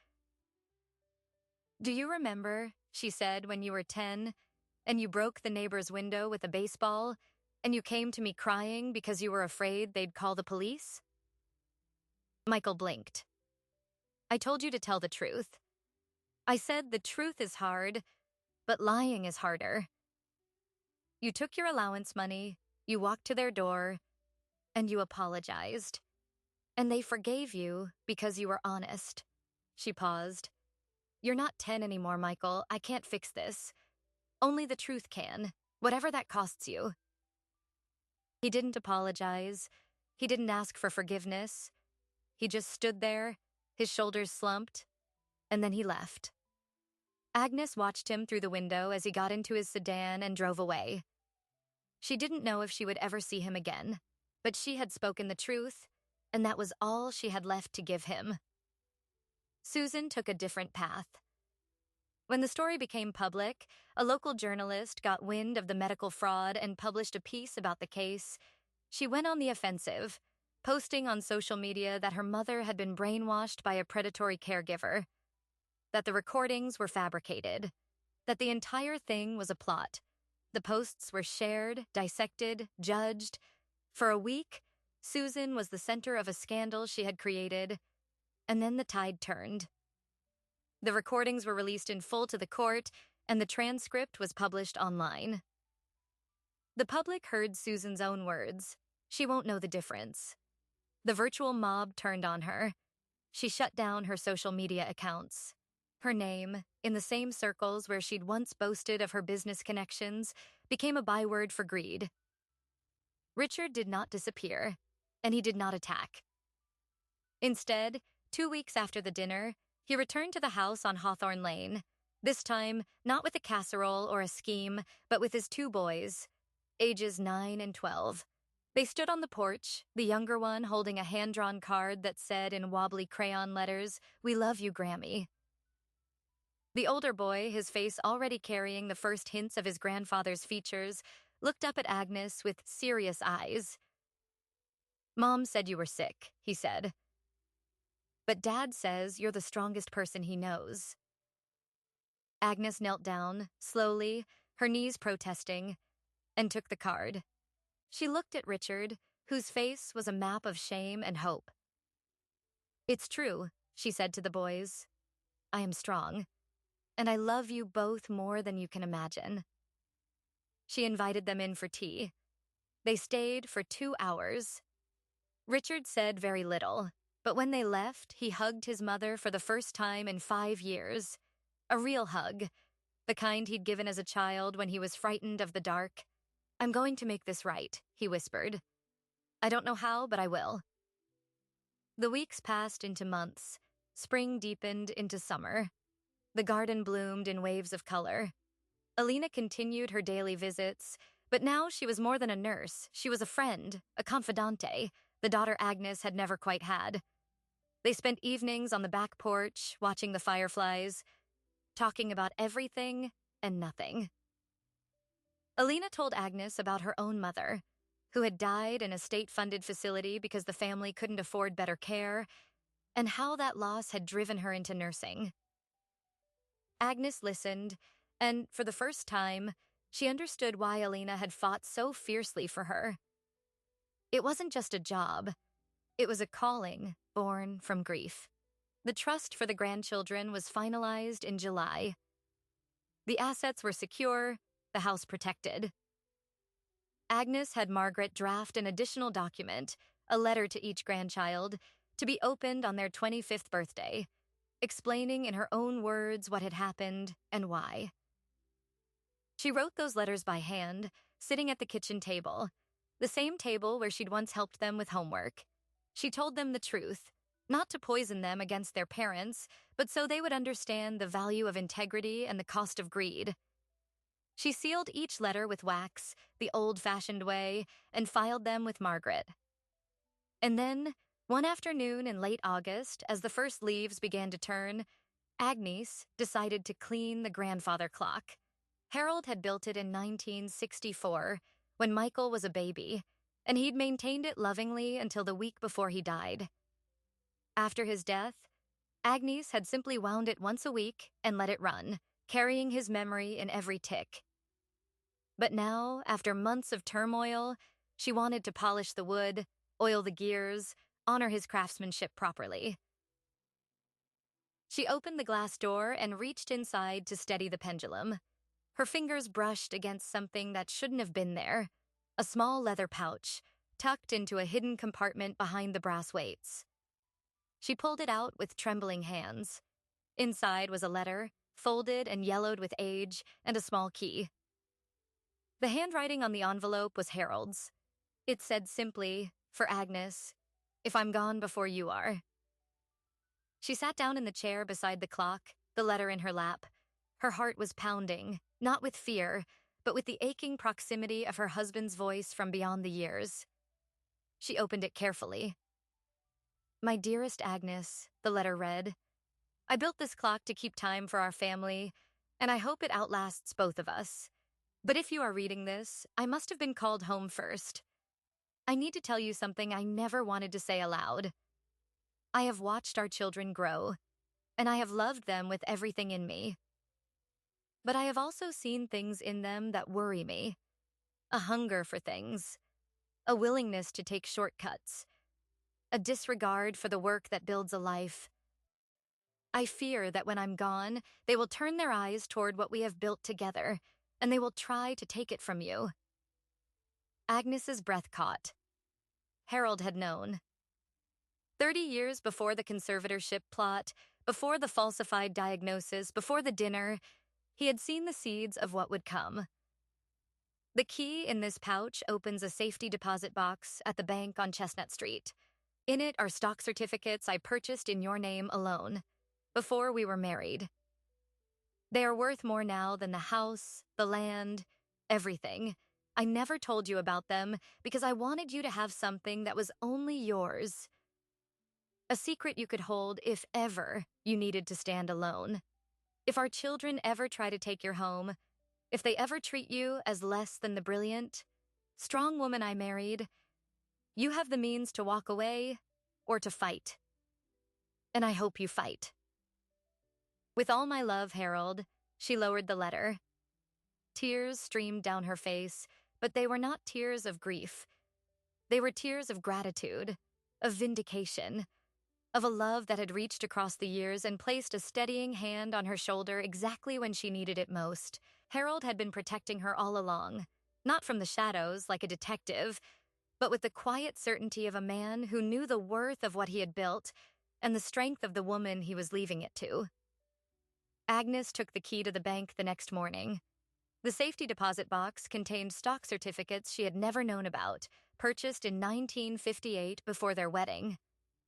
"Do you remember," she said, "when you were 10, and you broke the neighbor's window with a baseball, and you came to me crying because you were afraid they'd call the police?" Michael blinked. "I told you to tell the truth. I said the truth is hard, but lying is harder. You took your allowance money, you walked to their door, and you apologized. And they forgave you because you were honest." She paused. "You're not 10 anymore, Michael. I can't fix this. Only the truth can, whatever that costs you." He didn't apologize. He didn't ask for forgiveness. He just stood there, his shoulders slumped, and then he left. Agnes watched him through the window as he got into his sedan and drove away. She didn't know if she would ever see him again, but she had spoken the truth, and that was all she had left to give him. Susan took a different path. When the story became public, a local journalist got wind of the medical fraud and published a piece about the case. She went on the offensive, posting on social media that her mother had been brainwashed by a predatory caregiver, that the recordings were fabricated, that the entire thing was a plot. The posts were shared, dissected, judged. For a week, Susan was the center of a scandal she had created, and then the tide turned. The recordings were released in full to the court, and the transcript was published online. The public heard Susan's own words. She won't know the difference. The virtual mob turned on her. She shut down her social media accounts. Her name, in the same circles where she'd once boasted of her business connections, became a byword for greed. Richard did not disappear, and he did not attack. Instead, 2 weeks after the dinner, he returned to the house on Hawthorne Lane, this time not with a casserole or a scheme, but with his 2 boys, ages 9 and 12. They stood on the porch, the younger one holding a hand-drawn card that said in wobbly crayon letters, "We love you, Grammy." The older boy, his face already carrying the first hints of his grandfather's features, looked up at Agnes with serious eyes. "Mom said you were sick," he said. "But Dad says you're the strongest person he knows." Agnes knelt down, slowly, her knees protesting, and took the card. She looked at Richard, whose face was a map of shame and hope. "It's true," she said to the boys. "I am strong, and I love you both more than you can imagine." She invited them in for tea. They stayed for 2 hours. Richard said very little, but when they left, he hugged his mother for the first time in 5 years. A real hug, the kind he'd given as a child when he was frightened of the dark. "I'm going to make this right," he whispered. "I don't know how, but I will." The weeks passed into months. Spring deepened into summer. The garden bloomed in waves of color. Alina continued her daily visits, but now she was more than a nurse. She was a friend, a confidante, the daughter Agnes had never quite had. They spent evenings on the back porch, watching the fireflies, talking about everything and nothing. Alina told Agnes about her own mother, who had died in a state-funded facility because the family couldn't afford better care, and how that loss had driven her into nursing. Agnes listened, and for the first time, she understood why Elena had fought so fiercely for her. It wasn't just a job, it was a calling born from grief. The trust for the grandchildren was finalized in July. The assets were secure, the house protected. Agnes had Margaret draft an additional document, a letter to each grandchild, to be opened on their 25th birthday, explaining in her own words what had happened and why. She wrote those letters by hand, sitting at the kitchen table, the same table where she'd once helped them with homework. She told them the truth, not to poison them against their parents, but so they would understand the value of integrity and the cost of greed. She sealed each letter with wax, the old-fashioned way, and filed them with Margaret. And then, one afternoon in late August, as the first leaves began to turn, Agnes decided to clean the grandfather clock. Harold had built it in 1964, when Michael was a baby, and he'd maintained it lovingly until the week before he died. After his death, Agnes had simply wound it once a week and let it run, carrying his memory in every tick. But now, after months of turmoil, she wanted to polish the wood, oil the gears, honor his craftsmanship properly. She opened the glass door and reached inside to steady the pendulum. Her fingers brushed against something that shouldn't have been there, a small leather pouch, tucked into a hidden compartment behind the brass weights. She pulled it out with trembling hands. Inside was a letter, folded and yellowed with age, and a small key. The handwriting on the envelope was Harold's. It said simply, for Agnes, if I'm gone before you are. She sat down in the chair beside the clock, the letter in her lap. Her heart was pounding, not with fear, but with the aching proximity of her husband's voice from beyond the years. She opened it carefully. My dearest Agnes, the letter read, I built this clock to keep time for our family, and I hope it outlasts both of us. But if you are reading this, I must have been called home first. I need to tell you something I never wanted to say aloud. I have watched our children grow, and I have loved them with everything in me. But I have also seen things in them that worry me. A hunger for things, a willingness to take shortcuts, a disregard for the work that builds a life. I fear that when I'm gone, they will turn their eyes toward what we have built together, and they will try to take it from you. Agnes's breath caught. Harold had known. 30 years before the conservatorship plot, before the falsified diagnosis, before the dinner, he had seen the seeds of what would come. The key in this pouch opens a safety deposit box at the bank on Chestnut Street. In it are stock certificates I purchased in your name alone, before we were married. They are worth more now than the house, the land, everything. I never told you about them because I wanted you to have something that was only yours. A secret you could hold if ever you needed to stand alone. If our children ever try to take your home, if they ever treat you as less than the brilliant, strong woman I married, you have the means to walk away or to fight. And I hope you fight. With all my love, Harold, she lowered the letter. Tears streamed down her face, but they were not tears of grief. They were tears of gratitude, of vindication, of a love that had reached across the years and placed a steadying hand on her shoulder exactly when she needed it most. Harold had been protecting her all along, not from the shadows like a detective, but with the quiet certainty of a man who knew the worth of what he had built and the strength of the woman he was leaving it to. Agnes took the key to the bank the next morning. The safety deposit box contained stock certificates she had never known about, purchased in 1958 before their wedding,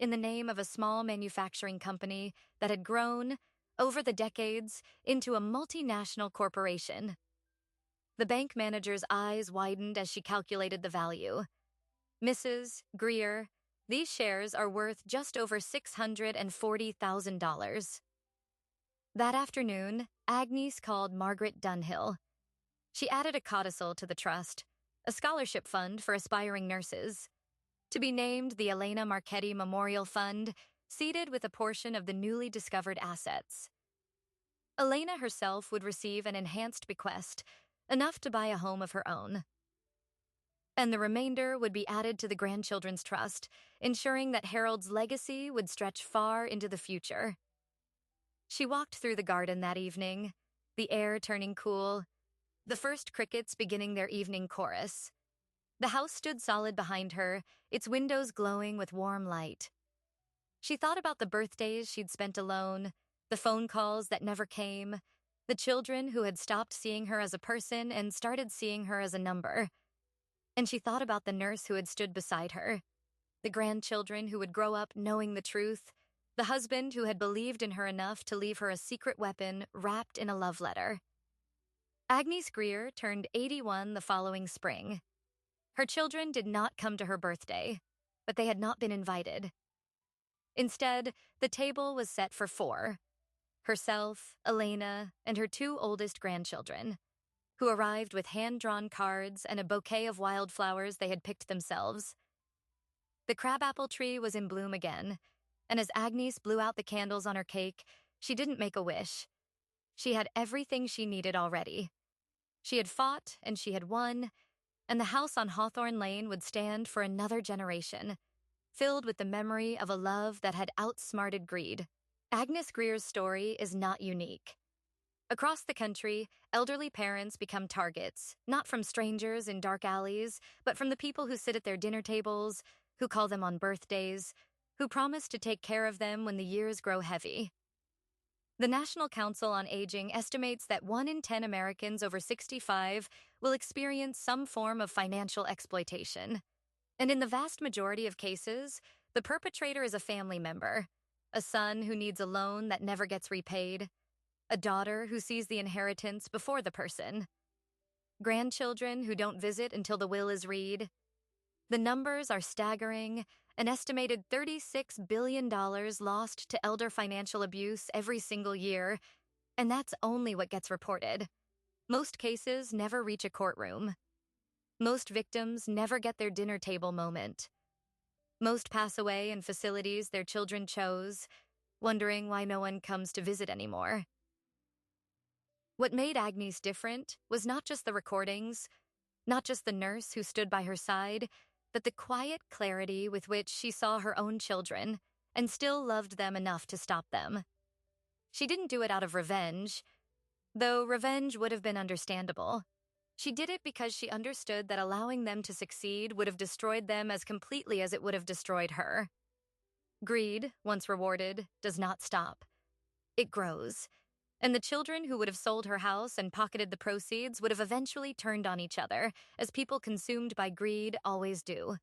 in the name of a small manufacturing company that had grown, over the decades, into a multinational corporation. The bank manager's eyes widened as she calculated the value. Mrs. Greer, these shares are worth just over $640,000. That afternoon, Agnes called Margaret Dunhill. She added a codicil to the trust, a scholarship fund for aspiring nurses, to be named the Elena Marchetti Memorial Fund, seeded with a portion of the newly discovered assets. Elena herself would receive an enhanced bequest, enough to buy a home of her own. And the remainder would be added to the grandchildren's trust, ensuring that Harold's legacy would stretch far into the future. She walked through the garden that evening, the air turning cool, the first crickets beginning their evening chorus. The house stood solid behind her, its windows glowing with warm light. She thought about the birthdays she'd spent alone, the phone calls that never came, the children who had stopped seeing her as a person and started seeing her as a number. And she thought about the nurse who had stood beside her, the grandchildren who would grow up knowing the truth, the husband who had believed in her enough to leave her a secret weapon wrapped in a love letter. Agnes Greer turned 81 the following spring. Her children did not come to her birthday, but they had not been invited. Instead, the table was set for 4: herself, Elena, and her 2 oldest grandchildren, who arrived with hand-drawn cards and a bouquet of wildflowers they had picked themselves. The crabapple tree was in bloom again, and as Agnes blew out the candles on her cake, she didn't make a wish. She had everything she needed already. She had fought and she had won, and the house on Hawthorne Lane would stand for another generation, filled with the memory of a love that had outsmarted greed. Agnes Greer's story is not unique. Across the country, elderly parents become targets, not from strangers in dark alleys, but from the people who sit at their dinner tables, who call them on birthdays, who promise to take care of them when the years grow heavy. The National Council on Aging estimates that 1 in 10 Americans over 65 will experience some form of financial exploitation. And in the vast majority of cases, the perpetrator is a family member, a son who needs a loan that never gets repaid, a daughter who sees the inheritance before the person, grandchildren who don't visit until the will is read. The numbers are staggering. An estimated $36 billion lost to elder financial abuse every single year, and that's only what gets reported. Most cases never reach a courtroom. Most victims never get their dinner table moment. Most pass away in facilities their children chose, wondering why no one comes to visit anymore. What made Agnes different was not just the recordings, not just the nurse who stood by her side, but the quiet clarity with which she saw her own children and still loved them enough to stop them. She didn't do it out of revenge, though revenge would have been understandable. She did it because she understood that allowing them to succeed would have destroyed them as completely as it would have destroyed her. Greed, once rewarded, does not stop. It grows. And the children who would have sold her house and pocketed the proceeds would have eventually turned on each other, as people consumed by greed always do.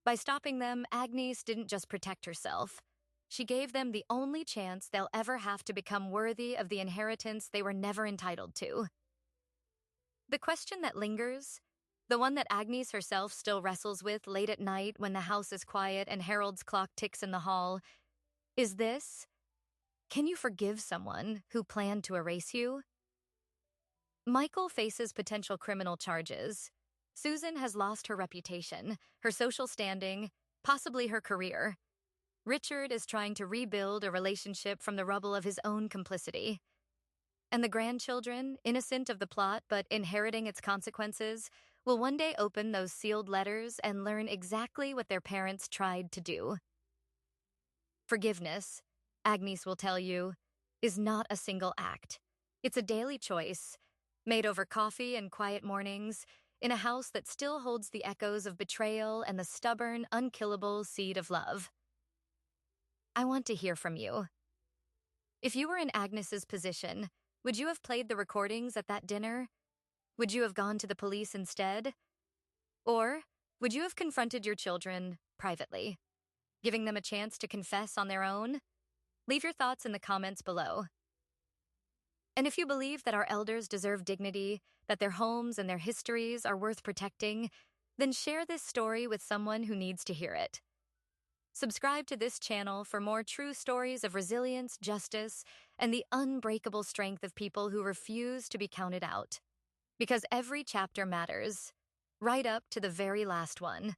By stopping them, Agnes didn't just protect herself. She gave them the only chance they'll ever have to become worthy of the inheritance they were never entitled to. The question that lingers, the one that Agnes herself still wrestles with late at night when the house is quiet and Harold's clock ticks in the hall, is this: can you forgive someone who planned to erase you? Michael faces potential criminal charges. Susan has lost her reputation, her social standing, possibly her career. Richard is trying to rebuild a relationship from the rubble of his own complicity. And the grandchildren, innocent of the plot but inheriting its consequences, will one day open those sealed letters and learn exactly what their parents tried to do. Forgiveness, Agnes will tell you, is not a single act. It's a daily choice, made over coffee and quiet mornings, in a house that still holds the echoes of betrayal and the stubborn, unkillable seed of love. I want to hear from you. If you were in Agnes's position, would you have played the recordings at that dinner? Would you have gone to the police instead? Or would you have confronted your children privately, giving them a chance to confess on their own? Leave your thoughts in the comments below. And if you believe that our elders deserve dignity, that their homes and their histories are worth protecting, then share this story with someone who needs to hear it. Subscribe to this channel for more true stories of resilience, justice, and the unbreakable strength of people who refuse to be counted out. Because every chapter matters, right up to the very last one.